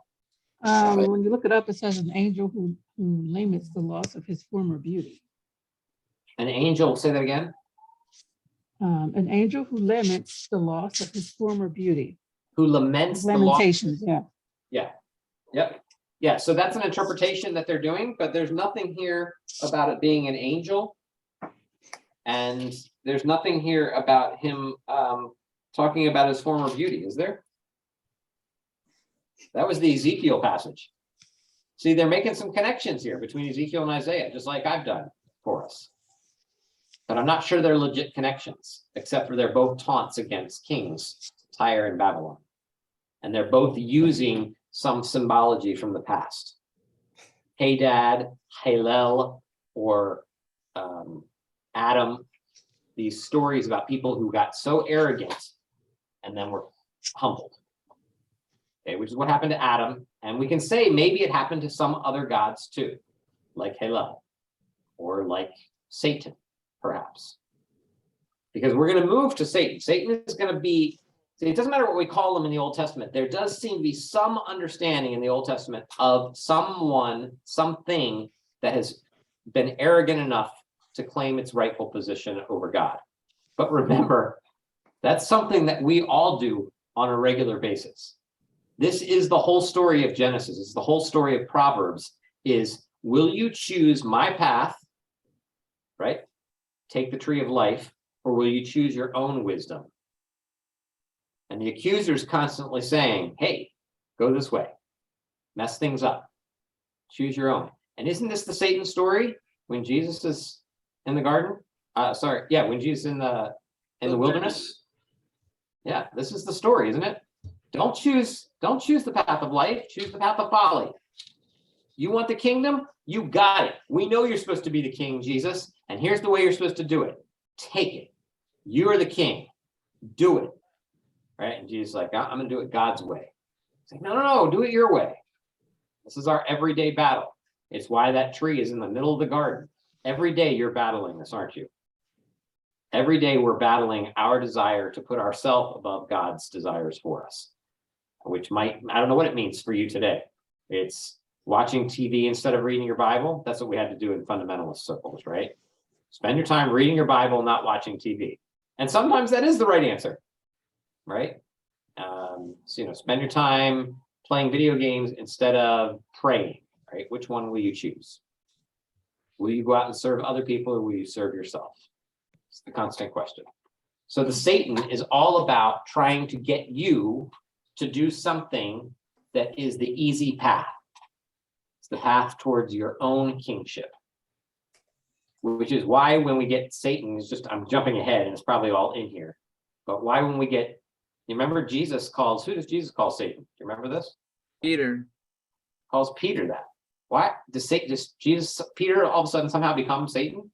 When you look it up, it says an angel who laments the loss of his former beauty. An angel, say that again. An angel who laments the loss of his former beauty. Who laments the loss. Lamentations, yeah. Yeah. Yep. Yeah. So that's an interpretation that they're doing, but there's nothing here about it being an angel. And there's nothing here about him talking about his former beauty, is there? That was the Ezekiel passage. See, they're making some connections here between Ezekiel and Isaiah, just like I've done for us. But I'm not sure they're legit connections, except for they're both taunts against kings, Tyre and Babylon. And they're both using some symbology from the past. Hadad, Halel, or Adam, these stories about people who got so arrogant and then were humbled. Okay, which is what happened to Adam. And we can say maybe it happened to some other gods too, like Halel, or like Satan, perhaps. Because we're going to move to Satan. Satan is going to be, see, it doesn't matter what we call him in the Old Testament. There does seem to be some understanding in the Old Testament of someone, something that has been arrogant enough to claim its rightful position over God. But remember, that's something that we all do on a regular basis. This is the whole story of Genesis. It's the whole story of Proverbs is, will you choose my path, right? Take the tree of life, or will you choose your own wisdom? And the accuser is constantly saying, hey, go this way, mess things up, choose your own. And isn't this the Satan story when Jesus is in the garden? When Jesus is in the wilderness. Yeah, this is the story, isn't it? Don't choose the path of life, choose the path of folly. You want the kingdom? You got it. We know you're supposed to be the king, Jesus, and here's the way you're supposed to do it. Take it. You are the king. Do it. Right? And Jesus is like, I'm going to do it God's way. He's like, no, do it your way. This is our everyday battle. It's why that tree is in the middle of the garden. Every day you're battling this, aren't you? Every day we're battling our desire to put ourselves above God's desires for us, which I don't know what it means for you today. It's watching TV instead of reading your Bible. That's what we had to do in fundamentalist circles, right? Spend your time reading your Bible, not watching TV. And sometimes that is the right answer, right? Spend your time playing video games instead of praying, right? Which one will you choose? Will you go out and serve other people, or will you serve yourself? It's the constant question. So the Satan is all about trying to get you to do something that is the easy path. It's the path towards your own kingship. Which is why when we get Satan, I'm jumping ahead and it's probably all in here. But why when we get, you remember who does Jesus call Satan? Do you remember this? Peter. Calls Peter that. Why? Does Peter all of a sudden somehow become Satan?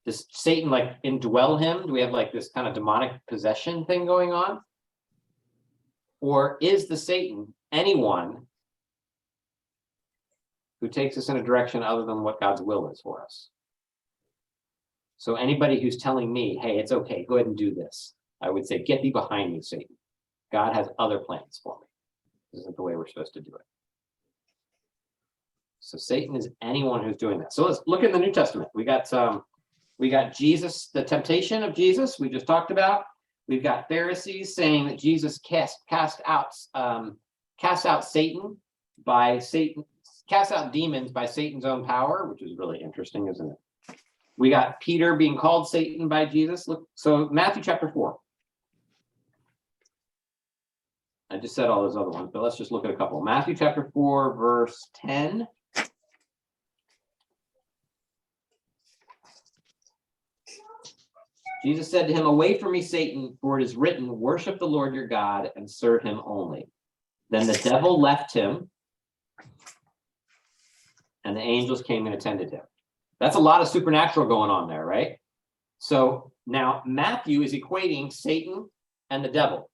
Does Satan like indwell him? Do we have like this kind of demonic possession thing going on? Or is the Satan anyone who takes us in a direction other than what God's will is for us? So anybody who's telling me, hey, it's okay, go ahead and do this, I would say, get thee behind me, Satan. God has other plans for me. This isn't the way we're supposed to do it. So Satan is anyone who's doing that. So let's look in the New Testament. We got Jesus, the temptation of Jesus, we just talked about. We've got Pharisees saying that Jesus cast out Satan by Satan, cast out demons by Satan's own power, which is really interesting, isn't it? We got Peter being called Satan by Jesus. Look, so Matthew chapter 4. I just said all those other ones, but let's just look at a couple. Matthew chapter 4, verse 10. Jesus said to him, away from me, Satan, for it is written, worship the Lord your God and serve him only. Then the devil left him, and the angels came and attended him. That's a lot of supernatural going on there, right? So now Matthew is equating Satan and the devil.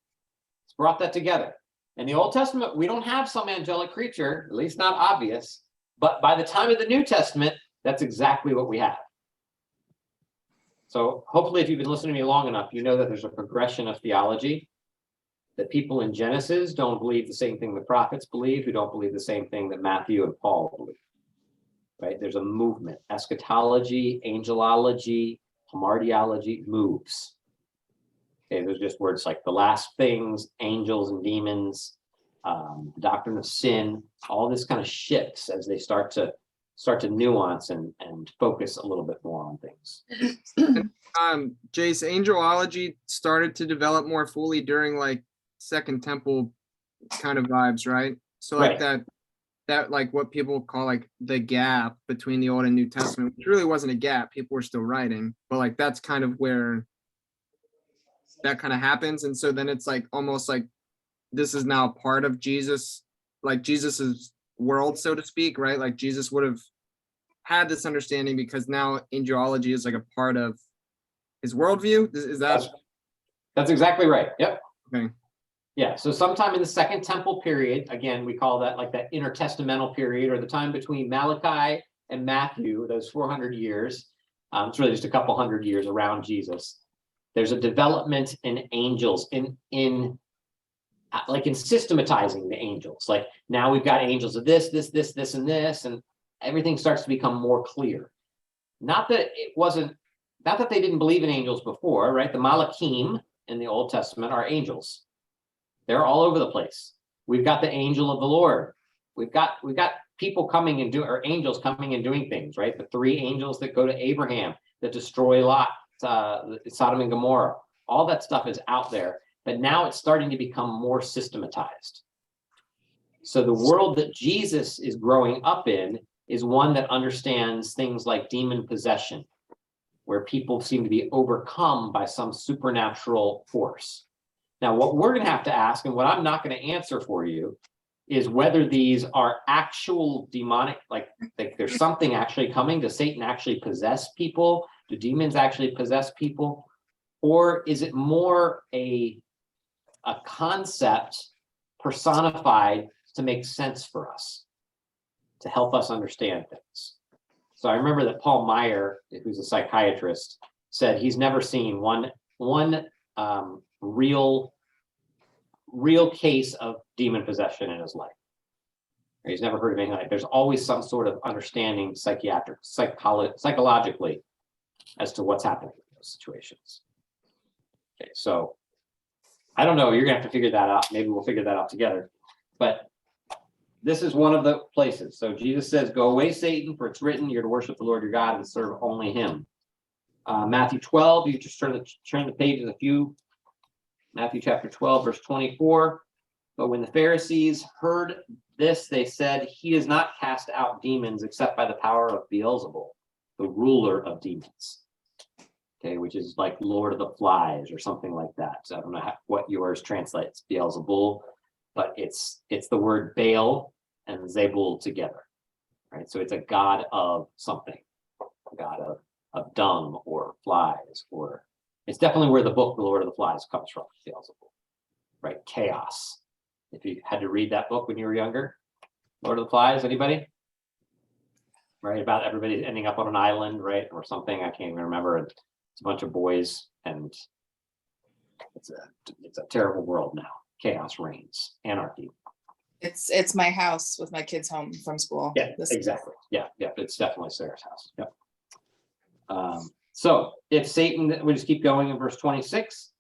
It's brought that together. In the Old Testament, we don't have some angelic creature, at least not obvious, but by the time of the New Testament, that's exactly what we have. So hopefully if you've been listening to me long enough, you know that there's a progression of theology, that people in Genesis don't believe the same thing the prophets believe, who don't believe the same thing that Matthew and Paul believe. Right? There's a movement. Eschatology, angelology, hamartiology moves. Okay, there's just words like the last things, angels and demons, the doctrine of sin, all this kind of shifts as they start to nuance and focus a little bit more on things. Jace, angelology started to develop more fully during like Second Temple kind of vibes, right? So like Right. that like what people call like the gap between the Old and New Testament, which really wasn't a gap. People were still writing, but like that's kind of where that kind of happens. And so then it's like almost like this is now part of Jesus, like Jesus's world, so to speak, right? Like Jesus would have had this understanding because now angelology is like a part of his worldview. Is that? That's exactly right. Yep. Okay. Yeah. So sometime in the Second Temple period, again, we call that like that intertestamental period, or the time between Malachi and Matthew, those 400 years. It's really just a couple hundred years around Jesus. There's a development in angels, in systematizing the angels. Like now we've got angels of this, and this, and everything starts to become more clear. Not that they didn't believe in angels before, right? The Malachim in the Old Testament are angels. They're all over the place. We've got the angel of the Lord. We've got people coming and or angels coming and doing things, right? The three angels that go to Abraham that destroy Lot, Sodom and Gomorrah. All that stuff is out there, but now it's starting to become more systematized. So the world that Jesus is growing up in is one that understands things like demon possession, where people seem to be overcome by some supernatural force. Now, what we're going to have to ask, and what I'm not going to answer for you, is whether these are actual demonic, like there's something actually coming. Does Satan actually possess people? Do demons actually possess people? Or is it more a concept personified to make sense for us, to help us understand things? So I remember that Paul Meyer, who's a psychiatrist, said he's never seen one real case of demon possession in his life. He's never heard of anything like that. There's always some sort of understanding psychologically as to what's happening in those situations. Okay, so I don't know. You're gonna have to figure that out. Maybe we'll figure that out together. But this is one of the places. So Jesus says, go away, Satan, for it's written, you're to worship the Lord your God and serve only him. Matthew 12, you just turn the pages a few. Matthew chapter 12, verse 24. But when the Pharisees heard this, they said, he does not cast out demons except by the power of Beelzebul, the ruler of demons. Okay, which is like Lord of the Flies or something like that. So I don't know what yours translates, Beelzebul, but it's the word Baal and Zebul together, right? So it's a god of something, a god of of dung or flies, or it's definitely where the book The Lord of the Flies comes from, Beelzebul, right? Chaos. If you had to read that book when you were younger, Lord of the Flies, anybody? Right, about everybody ending up on an island, right, or something. I can't even remember. It's a bunch of boys, and it's a terrible world now. Chaos reigns, anarchy. It's my house with my kids home from school. Yeah, exactly. Yeah, it's definitely Sarah's house. Yep. So if Satan, we just keep going in verse 26.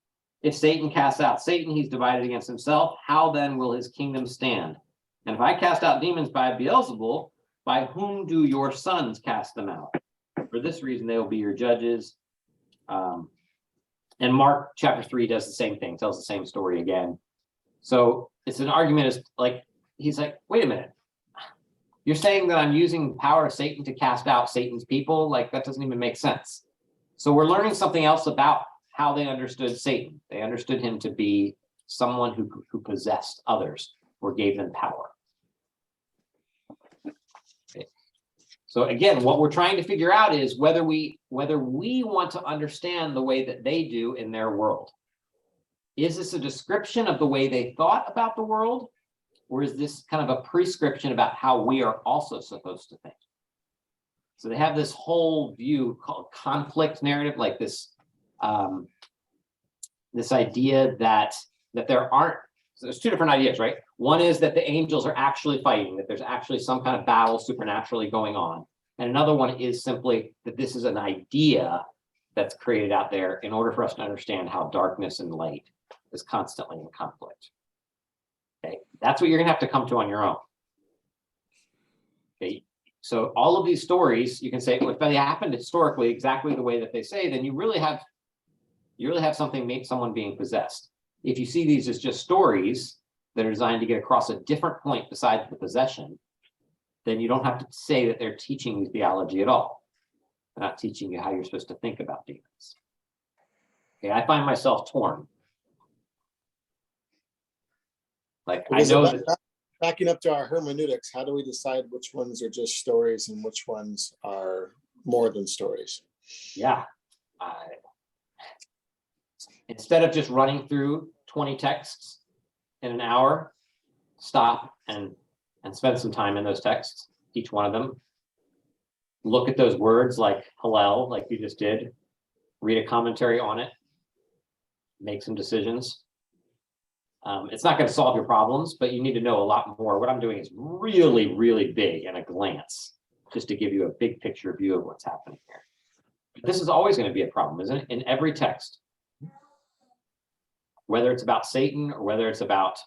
If Satan casts out Satan, he's divided against himself. How then will his kingdom stand? And if I cast out demons by Beelzebul, by whom do your sons cast them out? For this reason, they will be your judges. And Mark chapter 3 does the same thing, tells the same story again. So it's an argument, is like, he's like, wait a minute. You're saying that I'm using the power of Satan to cast out Satan's people? Like, that doesn't even make sense. So we're learning something else about how they understood Satan. They understood him to be someone who possessed others or gave them power. Okay. So again, what we're trying to figure out is whether we want to understand the way that they do in their world. Is this a description of the way they thought about the world? Or is this kind of a prescription about how we are also supposed to think? So they have this whole view called conflict narrative, like this, this idea that there aren't, so there's two different ideas, right? One is that the angels are actually fighting, that there's actually some kind of battle supernaturally going on. And another one is simply that this is an idea that's created out there in order for us to understand how darkness and light is constantly in conflict. Okay, that's what you're gonna have to come to on your own. Okay, so all of these stories, you can say, well, if they happened historically exactly the way that they say, then you really have something, make someone being possessed. If you see these as just stories that are designed to get across a different point besides the possession, then you don't have to say that they're teaching you theology at all. They're not teaching you how you're supposed to think about demons. Okay, I find myself torn. Like, I know that backing up to our hermeneutics, how do we decide which ones are just stories and which ones are more than stories? Yeah. Instead of just running through 20 texts in an hour, stop and spend some time in those texts, each one of them. Look at those words like Hallel, like you just did. Read a commentary on it. Make some decisions. It's not going to solve your problems, but you need to know a lot more. What I'm doing is really, really big at a glance, just to give you a big picture view of what's happening here. This is always going to be a problem, isn't it? In every text. Whether it's about Satan or whether it's about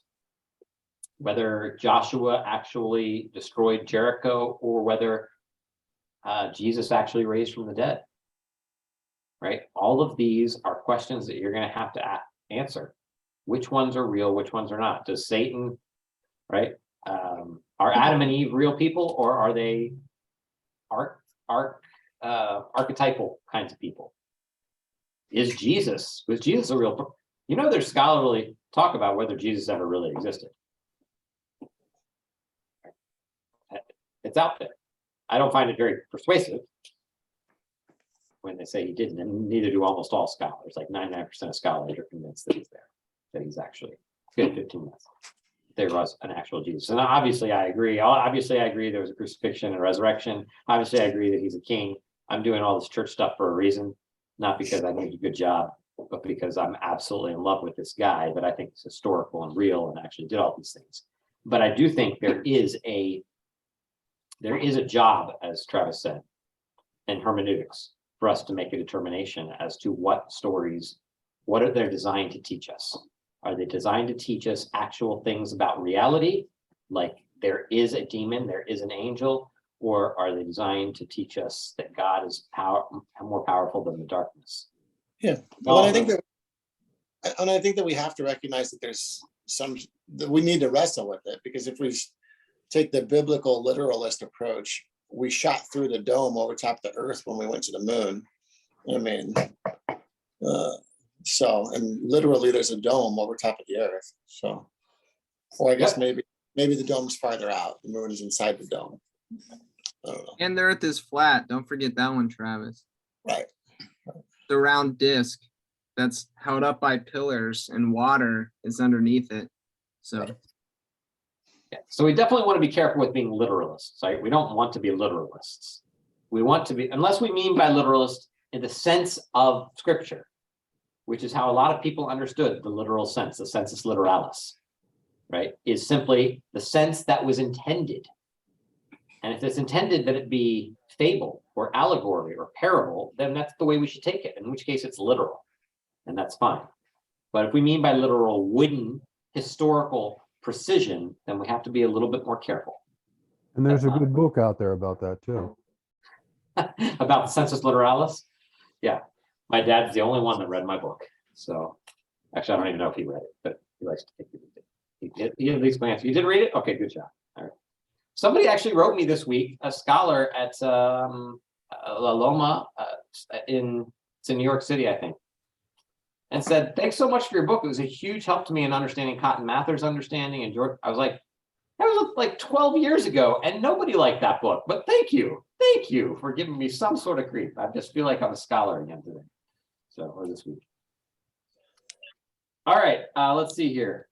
whether Joshua actually destroyed Jericho or whether Jesus actually raised from the dead, right? All of these are questions that you're going to have to answer. Which ones are real? Which ones are not? Does Satan, right? Are Adam and Eve real people, or are they archetypal kinds of people? Was Jesus a real? You know, there's scholarly talk about whether Jesus ever really existed. It's out there. I don't find it very persuasive when they say he didn't, and neither do almost all scholars. Like 99% of scholars are convinced that he's there, that he's actually good 15 minutes. There was an actual Jesus. And obviously I agree. Obviously I agree there was a crucifixion and resurrection. Obviously I agree that he's a king. I'm doing all this church stuff for a reason, not because I think he's a good job, but because I'm absolutely in love with this guy that I think is historical and real and actually did all these things. But I do think there is a job, as Travis said, in hermeneutics for us to make a determination as to what stories, what are they designed to teach us? Are they designed to teach us actual things about reality, like there is a demon, there is an angel, or are they designed to teach us that God is more powerful than the darkness? Yeah, well, I think that we have to recognize that there's that we need to wrestle with it, because if we take the biblical literalist approach, we shot through the dome over top of the earth when we went to the moon. I mean, and literally there's a dome over top of the earth. So, or I guess maybe the dome's farther out. The moon is inside the dome. I don't know. And the earth is flat. Don't forget that one, Travis. Right. The round disc that's held up by pillars and water is underneath it. So Yeah. So we definitely want to be careful with being literalists, right? We don't want to be literalists. We want to be, unless we mean by literalist in the sense of scripture, which is how a lot of people understood the literal sense, the sensus literalis, right? Is simply the sense that was intended. And if it's intended that it be fable or allegory or parable, then that's the way we should take it, in which case it's literal, and that's fine. But if we mean by literal wooden historical precision, then we have to be a little bit more careful. And there's a good book out there about that too. About the sensus literalis. Yeah, my dad's the only one that read my book. So actually, I don't even know if he read it, but he likes to think he did. He at least glanced. You did read it? Okay, good job. All right. Somebody actually wrote me this week, a scholar at La Loma it's in New York City, I think, and said, "Thanks so much for your book. It was a huge help to me in understanding Cotton Mather's understanding." And George, I was like, that was like 12 years ago, and nobody liked that book. But thank you for giving me some sort of grief. I just feel like I'm a scholar again today, or this week. All right, let's see here.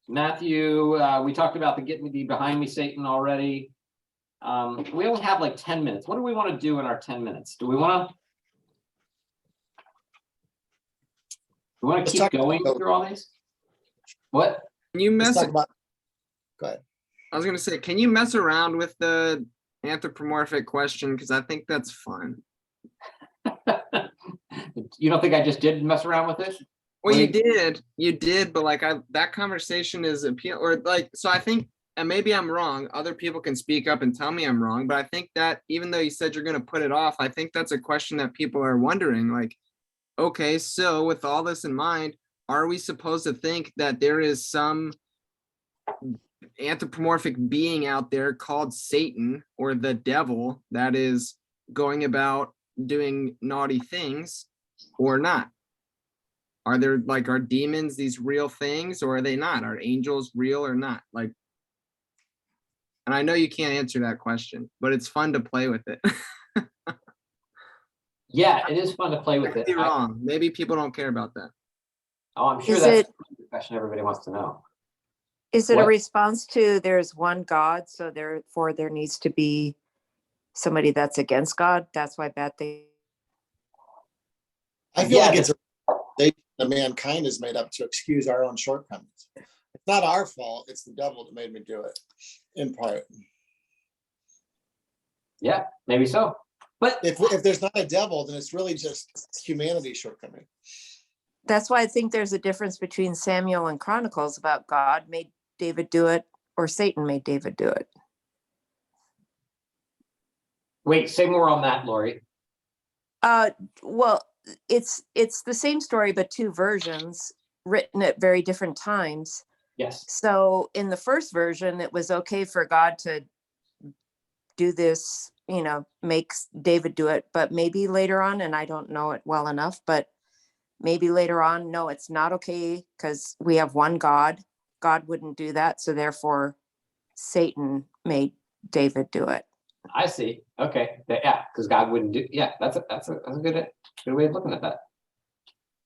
Matthew, we talked about the "Get Me Behind Me, Satan" already. We only have like 10 minutes. What do we want to do in our 10 minutes? Do we want to keep going through all these? What? can you Let's mess? talk about, go ahead. I was gonna say, can you mess around with the anthropomorphic question? Because I think that's fun. You don't think I just did mess around with this? Well, Wait. you did, but like that conversation is appeal or like, so I think, and maybe I'm wrong, other people can speak up and tell me I'm wrong, but I think that even though you said you're going to put it off, I think that's a question that people are wondering, like, okay, so with all this in mind, are we supposed to think that there is some anthropomorphic being out there called Satan or the devil that is going about doing naughty things or not? Are demons these real things or are they not? Are angels real or not? Like, and I know you can't answer that question, but it's fun to play with it. Yeah, it is fun to play with Could it. be wrong. Maybe people don't care about that. I'm sure Is that's it- the question everybody wants to know. Is it What? a response to there's one God, so therefore there needs to be somebody that's against God? That's why bad things. I feel Yeah, like it's a that mankind is made up to excuse our own shortcomings. It's not our fault. It's the devil that made me do it, in part. Yeah, maybe so. But If there's not a devil, then it's really just humanity's shortcoming. That's why I think there's a difference between Samuel and Chronicles about God made David do it or Satan made David do it. wait, say more on that, Lori. Well, it's the same story, but two versions written at very different times. Yes. So in the first version, it was okay for God to do this, makes David do it, but maybe later on, and I don't know it well enough, but maybe later on, no, it's not okay because we have one God. God wouldn't do that. So therefore, Satan made David do it. I see. Okay. Yeah, because God wouldn't do. Yeah, that's a good way of looking at that.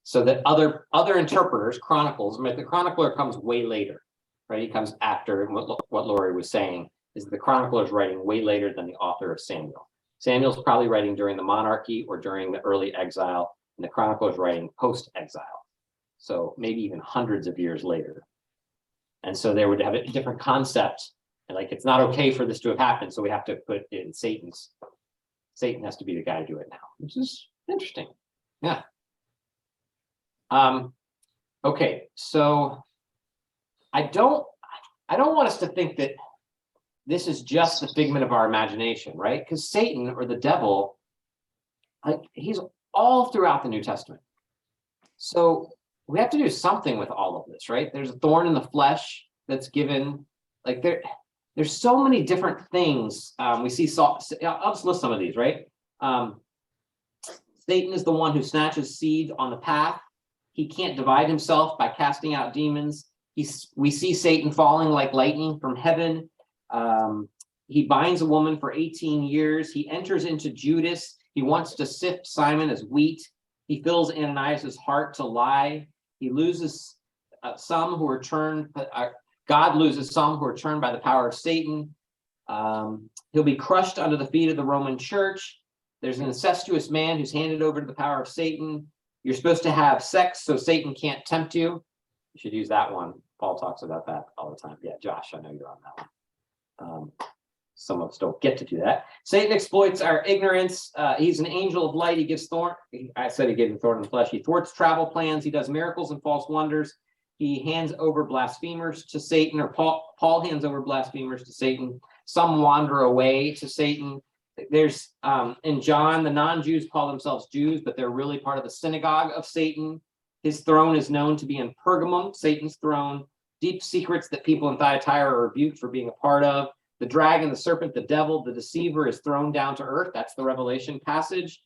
So that other interpreters, chronicles. I mean, the chronicler comes way later, right? He comes after. And what Lori was saying is the chronicler is writing way later than the author of Samuel. Samuel's probably writing during the monarchy or during the early exile, and the chronicler is writing post-exile. So maybe even hundreds of years later. And so they would have a different concept. And like, it's not okay for this to have happened. So we have to put in Satan has to be the guy to do it now, which is interesting. Yeah. Okay. So I don't want us to think that this is just the figment of our imagination, right? Because Satan or the devil, like, he's all throughout the New Testament. So we have to do something with all of this, right? There's a thorn in the flesh that's given, like there's so many different things. We see, I'll just list some of these, right? Satan is the one who snatches seed on the path. He can't divide himself by casting out demons. We see Satan falling like lightning from heaven. He binds a woman for 18 years. He enters into Judas. He wants to sift Simon as wheat. He fills Ananias' heart to lie. He loses some who are turned, God loses some who are turned by the power of Satan. He'll be crushed under the feet of the Roman church. There's an incestuous man who's handed over to the power of Satan. You're supposed to have sex so Satan can't tempt you. You should use that one. Paul talks about that all the time. Yeah, Josh, I know you're on that one. Some of us don't get to do that. Satan exploits our ignorance. He's an angel of light. He gives I said he gave him thorn in the flesh. He thwarts travel plans. He does miracles and false wonders. He hands over blasphemers to Satan, or Paul hands over blasphemers to Satan. Some wander away to Satan. There's in John, the non-Jews call themselves Jews, but they're really part of the synagogue of Satan. His throne is known to be in Pergamum, Satan's throne. Deep secrets that people in Thyatira are rebuked for being a part of. The dragon, the serpent, the devil, the deceiver is thrown down to earth. That's the Revelation passage.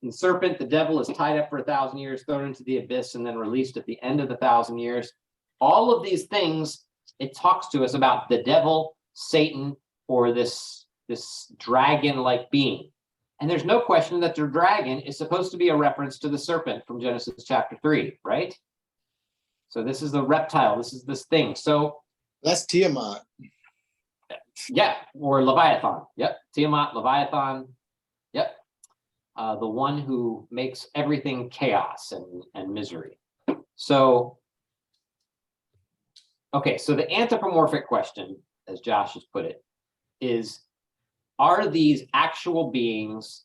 And the serpent, the devil, is tied up for 1,000 years, thrown into the abyss, and then released at the end of the 1,000 years. All of these things, it talks to us about the devil, Satan, or this dragon-like being. And there's no question that the dragon is supposed to be a reference to the serpent from Genesis chapter 3, right? So this is the reptile. This is this thing. So That's Tiamat. yeah, or Leviathan. Yep, Tiamat, Leviathan. Yep, the one who makes everything chaos and misery. So, okay, so the anthropomorphic question, as Josh has put it, is: are these actual beings?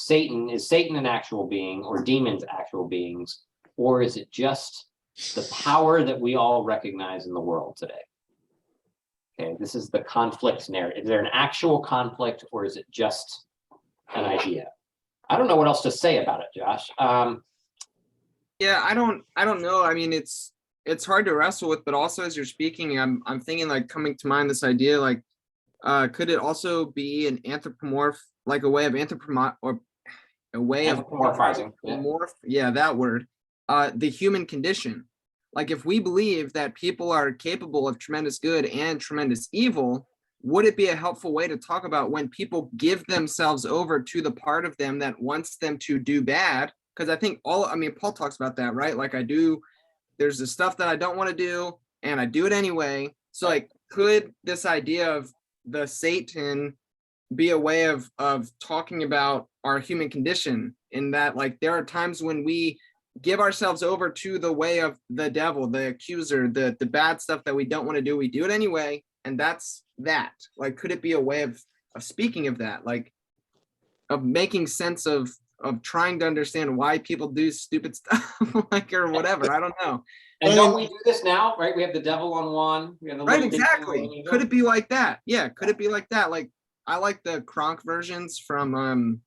Is Satan an actual being, or demons actual beings, or is it just the power that we all recognize in the world today? Okay, this is the conflict narrative. Is there an actual conflict, or is it just an idea? I don't know what else to say about it, Josh. Yeah, I don't know. I mean, it's hard to wrestle with, but also as you're speaking, I'm thinking, like, coming to mind this idea, like, could it also be an like a way of Anthropomorphizing. Yeah, that word. The human condition. Like, if we believe that people are capable of tremendous good and tremendous evil, would it be a helpful way to talk about when people give themselves over to the part of them that wants them to do bad? Because I think Paul talks about that, right? Like, there's the stuff that I don't want to do, and I do it anyway. So, like, could this idea of the Satan be a way of talking about our human condition, in that, like, there are times when we give ourselves over to the way of the devil, the accuser, the bad stuff that we don't want to do, we do it anyway, and that's that. Like, could it be a way of speaking of that, like, of making sense of trying to understand why people do stupid stuff, like, or whatever? I don't know. And don't we do this now, right? We have the devil on one. We have the Right, exactly. Could it be like that? Yeah, could it be like that? Like, I like the Kronk versions from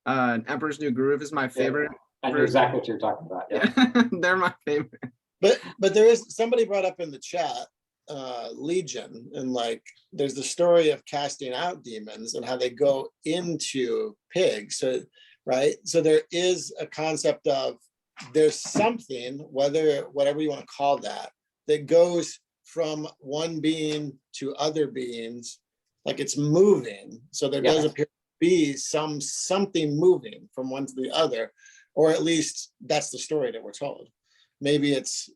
Emperor's New Groove is my favorite. I know exactly what you're talking about. Yeah. They're my favorite. But there is, somebody brought up in the chat, Legion, and, like, there's the story of casting out demons and how they go into pigs. So, right. So there is a concept of, there's something, whatever you want to call that goes from one being to other beings, like it's moving. So there does appear to be something moving from one to the other, or at least that's the story that we're told. Maybe it's,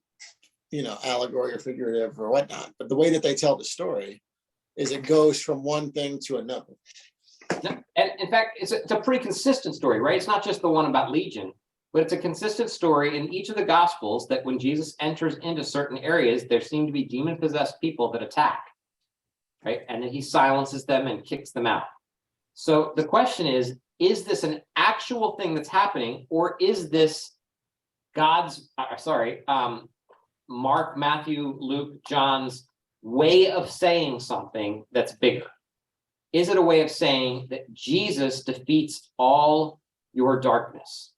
allegory or figurative or whatnot, but the way that they tell the story is it goes from one thing to another. And in fact, it's a pretty consistent story, right? It's not just the one about Legion, but it's a consistent story in each of the Gospels that when Jesus enters into certain areas, there seem to be demon-possessed people that attack, right? And then he silences them and kicks them out. So the question is this an actual thing that's happening, or is this God's, Mark, Matthew, Luke, John's way of saying something that's bigger? Is it a way of saying that Jesus defeats all your darkness?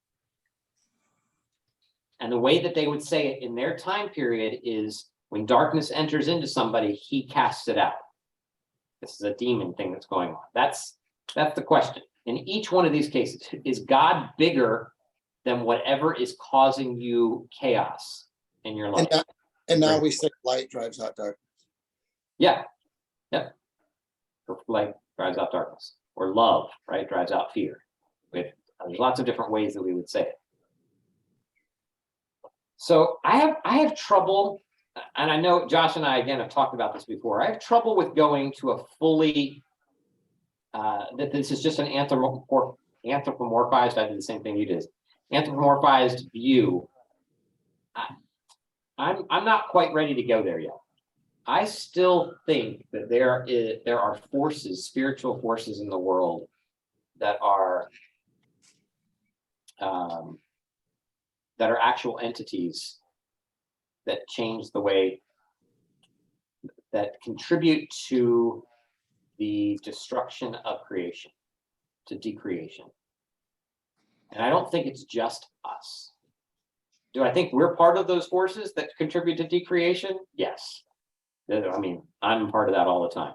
And the way that they would say it in their time period is, when darkness enters into somebody, he casts it out. This is a demon thing that's going on. That's the question. In each one of these cases, is God bigger than whatever is causing you chaos in your life? And now we say light drives out darkness. Yeah. Light drives out darkness, or love, right, drives out fear. There's lots of different ways that we would say it. So I have trouble, and I know Josh and I again have talked about this before. I have trouble with going to a fully that this is just an anthropomorphized. I did the same thing you did. Anthropomorphized view. I'm not quite ready to go there yet. I still think that there are forces, spiritual forces in the world that are actual entities that change the way, that contribute to the destruction of creation, to decreation. And I don't think it's just us. Do I think we're part of those forces that contribute to decreation? Yes. I mean, I'm part of that all the time.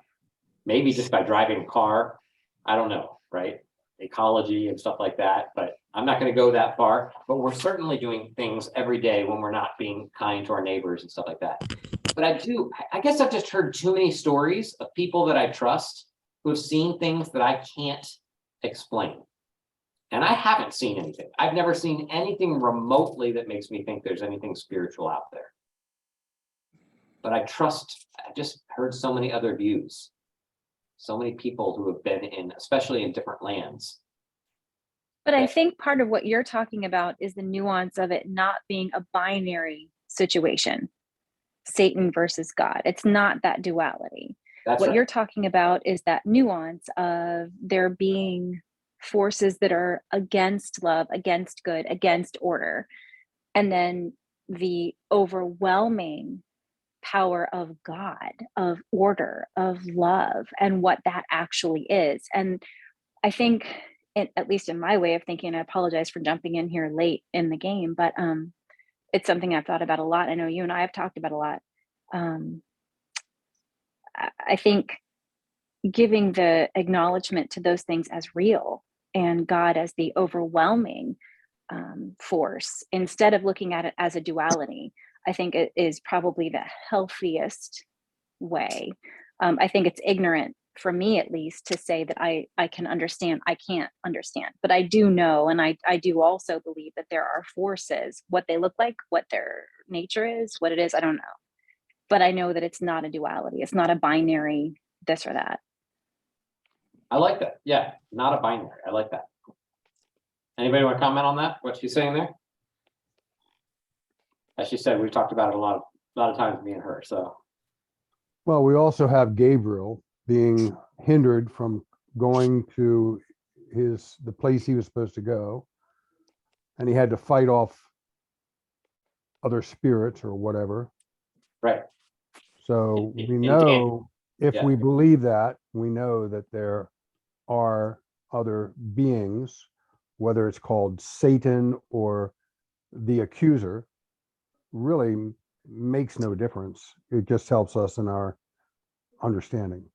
Maybe just by driving a car, I don't know, right? Ecology and stuff like that, but I'm not going to go that far. But we're certainly doing things every day when we're not being kind to our neighbors and stuff like that. But I guess I've just heard too many stories of people that I trust who have seen things that I can't explain. And I haven't seen anything. I've never seen anything remotely that makes me think there's anything spiritual out there. But I just heard so many other views. So many people who have been in, especially in different lands. But I think part of what you're talking about is the nuance of it not being a binary situation, Satan versus God. It's not that duality. What you're talking about is that nuance of there being forces that are against love, against good, against order, and then the overwhelming power of God, of order, of love, and what that actually is. And I think, at least in my way of thinking, I apologize for jumping in here late in the game, but it's something I've thought about a lot. I know you and I have talked about a lot. I think giving the acknowledgement to those things as real and God as the overwhelming force, instead of looking at it as a duality, I think it is probably the healthiest way. I think it's ignorant, for me at least, to say that I can understand. I can't understand, but I do know, and I do also believe that there are forces. What they look like, what their nature is, what it is, I don't know. But I know that it's not a duality. It's not a binary this or that. I like that. Yeah, not a binary. I like that. Anybody want to comment on that? What she's saying there? As she said, we've talked about it a lot of times, me and her. So, Well, we also have Gabriel being hindered from going to the place he was supposed to go, and he had to fight off other spirits or whatever. right. So we in know, if yeah. we believe that, we know that there are other beings, whether it's called Satan or the accuser, really makes no difference. It just helps us in our understanding.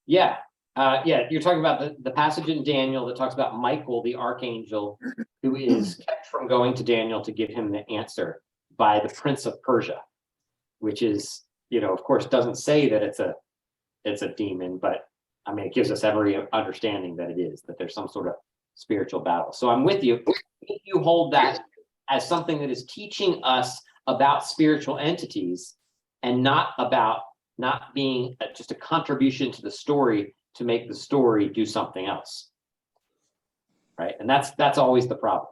Yeah. You're talking about the passage in Daniel that talks about Michael, the archangel, who is kept from going to Daniel to give him the answer by the prince of Persia, which is, of course, doesn't say that it's a demon, but I mean, it gives us every understanding that it is, that there's some sort of spiritual battle. So I'm with you. If you hold that as something that is teaching us about spiritual entities and not being just a contribution to the story to make the story do something else, right? And that's always the problem.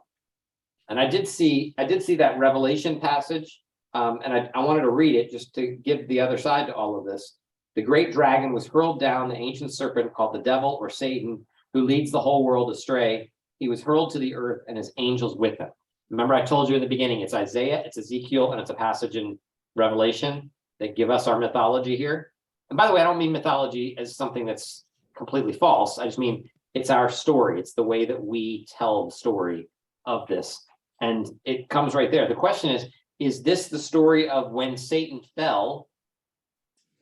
And I did see that Revelation passage, and I wanted to read it just to give the other side to all of this. The great dragon was hurled down, the ancient serpent called the devil or Satan, who leads the whole world astray. He was hurled to the earth and his angels with him. Remember, I told you in the beginning, it's Isaiah, it's Ezekiel, and it's a passage in Revelation that give us our mythology here. And by the way, I don't mean mythology as something that's completely false. I just mean it's our story. It's the way that we tell the story of this. And it comes right there. The question is this the story of when Satan fell?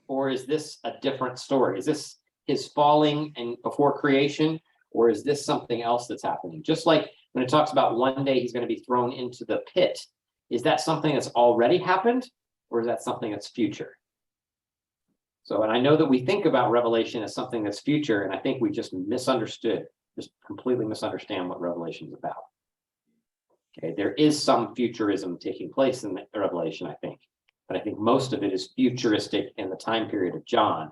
Or is this a different story? Is this his falling and before creation? Or is this something else that's happening? Just like when it talks about one day he's going to be thrown into the pit, is that something that's already happened? Or is that something that's future? So, and I know that we think about Revelation as something that's future, and I think we just misunderstood just completely misunderstand what Revelation is about. Okay, there is some futurism taking place in the Revelation, I think, but I think most of it is futuristic in the time period of John,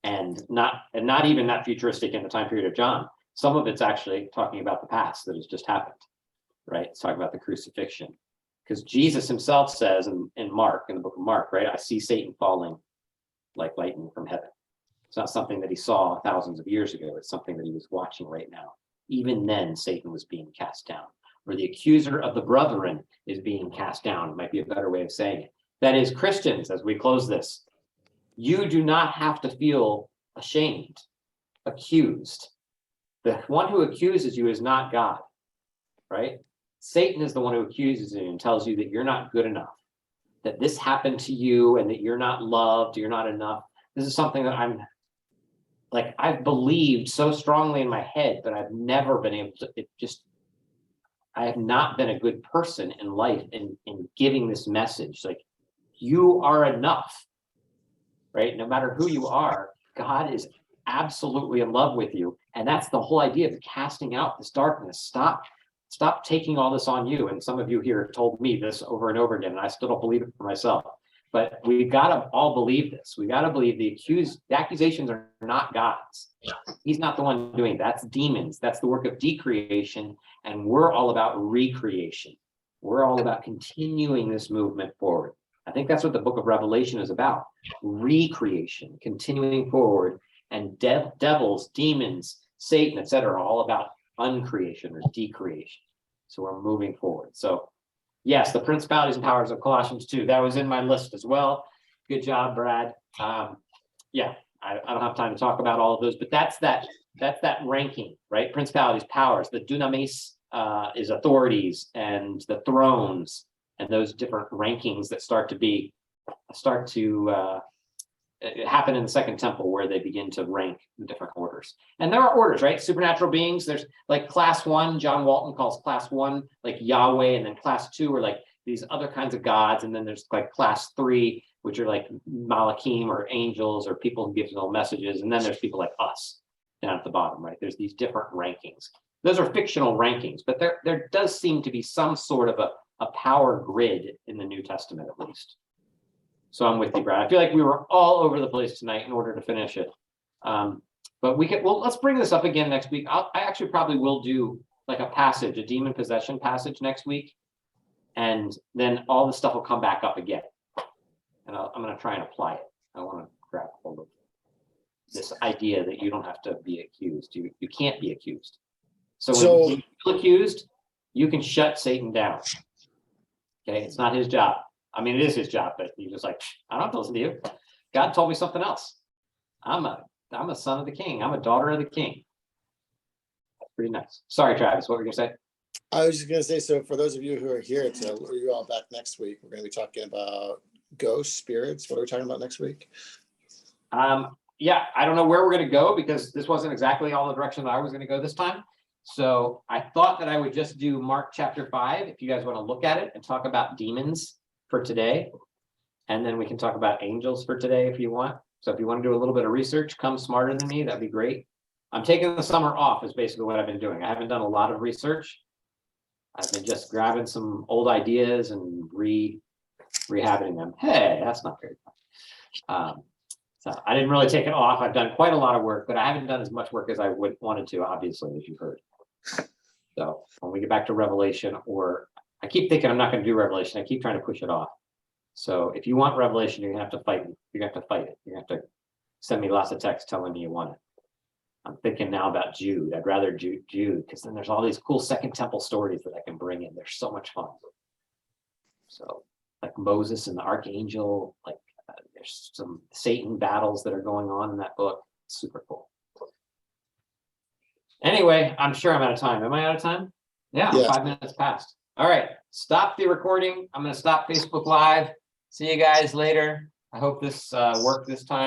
and not even that futuristic in the time period of John. Some of it's actually talking about the past that has just happened, right? It's talking about the crucifixion, because Jesus himself says in Mark, in the book of Mark, right? I see Satan falling like lightning from heaven. It's not something that he saw thousands of years ago. It's something that he was watching right now. Even then, Satan was being cast down, or the accuser of the brethren is being cast down. It might be a better way of saying it. That is, Christians, as we close this, you do not have to feel ashamed, accused. The one who accuses you is not God, right? Satan is the one who accuses you and tells you that you're not good enough, that this happened to you and that you're not loved, you're not enough. This is something that I've believed so strongly in my head, but I've never been able to, I have not been a good person in life in giving this message. Like, you are enough, right? No matter who you are, God is absolutely in love with you. And that's the whole idea of casting out this darkness. Stop taking all this on you. And some of you here have told me this over and over again, and I still don't believe it for myself. But we've got to all believe this. We got to believe the accusations are not God's. He's not the one doing it. That's demons. That's the work of decreation. And we're all about recreation. We're all about continuing this movement forward. I think that's what the book of Revelation is about. Recreation, continuing forward, and devils, demons, Satan, etc., are all about uncreation or decreation. So we're moving forward. So yes, the principalities and powers of Colossians 2. That was in my list as well. Good job, Brad. Yeah, I don't have time to talk about all of those, but that's that ranking, right? Principalities, powers, the dunamis is authorities, and the thrones, and those different rankings that start to happen in the second temple, where they begin to rank the different orders. And there are orders, right? Supernatural beings. There's like class 1, John Walton calls class 1 like Yahweh, and then class 2 are like these other kinds of gods, and then there's like class 3, which are like Malachim or angels or people who give little messages, and then there's people like us down at the bottom, right? There's these different rankings. Those are fictional rankings, but there does seem to be some sort of a power grid in the New Testament, at least. So I'm with you, Brad. I feel like we were all over the place tonight in order to finish it. But let's bring this up again next week. I actually probably will do like a passage, a demon possession passage next week. And then all the stuff will come back up again. And I'm going to try and apply it. I want to grab hold of this idea that you don't have to be accused. You can't be accused. So when you feel accused, you can shut Satan down. Okay, it's not his job. I mean, it is his job, but he's just like, I don't have to listen to you. God told me something else. I'm a son of the king. I'm a daughter of the king. That's pretty nice. Sorry, Travis, what were you gonna say? I was just going to say, so for those of you who are here, are you all back next week? We're going to be talking about ghosts, spirits. What are we talking about next week? Yeah, I don't know where we're going to go, because this wasn't exactly all the direction that I was going to go this time. So I thought that I would just do Mark chapter 5, if you guys want to look at it, and talk about demons for today. And then we can talk about angels for today if you want. So if you want to do a little bit of research, come smarter than me, that'd be great. I'm taking the summer off is basically what I've been doing. I haven't done a lot of research. I've been just grabbing some old ideas and rehabiting them. Hey, that's not very fun. So I didn't really take it off. I've done quite a lot of work, but I haven't done as much work as I wanted to, obviously, as you heard. So when we get back to Revelation, or I keep thinking I'm not going to do Revelation. I keep trying to push it off. So if you want Revelation, you're going to have to fight me. You're going to have to fight it. You're going to have to send me lots of texts telling me you want it. I'm thinking now about Jude. I'd rather Jude, because then there's all these cool Second Temple stories that I can bring in. They're so much fun. So like Moses and the Archangel, like there's some Satan battles that are going on in that book. It's super cool. Anyway, I'm sure I'm out of time. Am I out of time? Yeah, Yeah. 5 minutes past. All right, stop the recording. I'm going to stop Facebook Live. See you guys later. I hope this worked this time.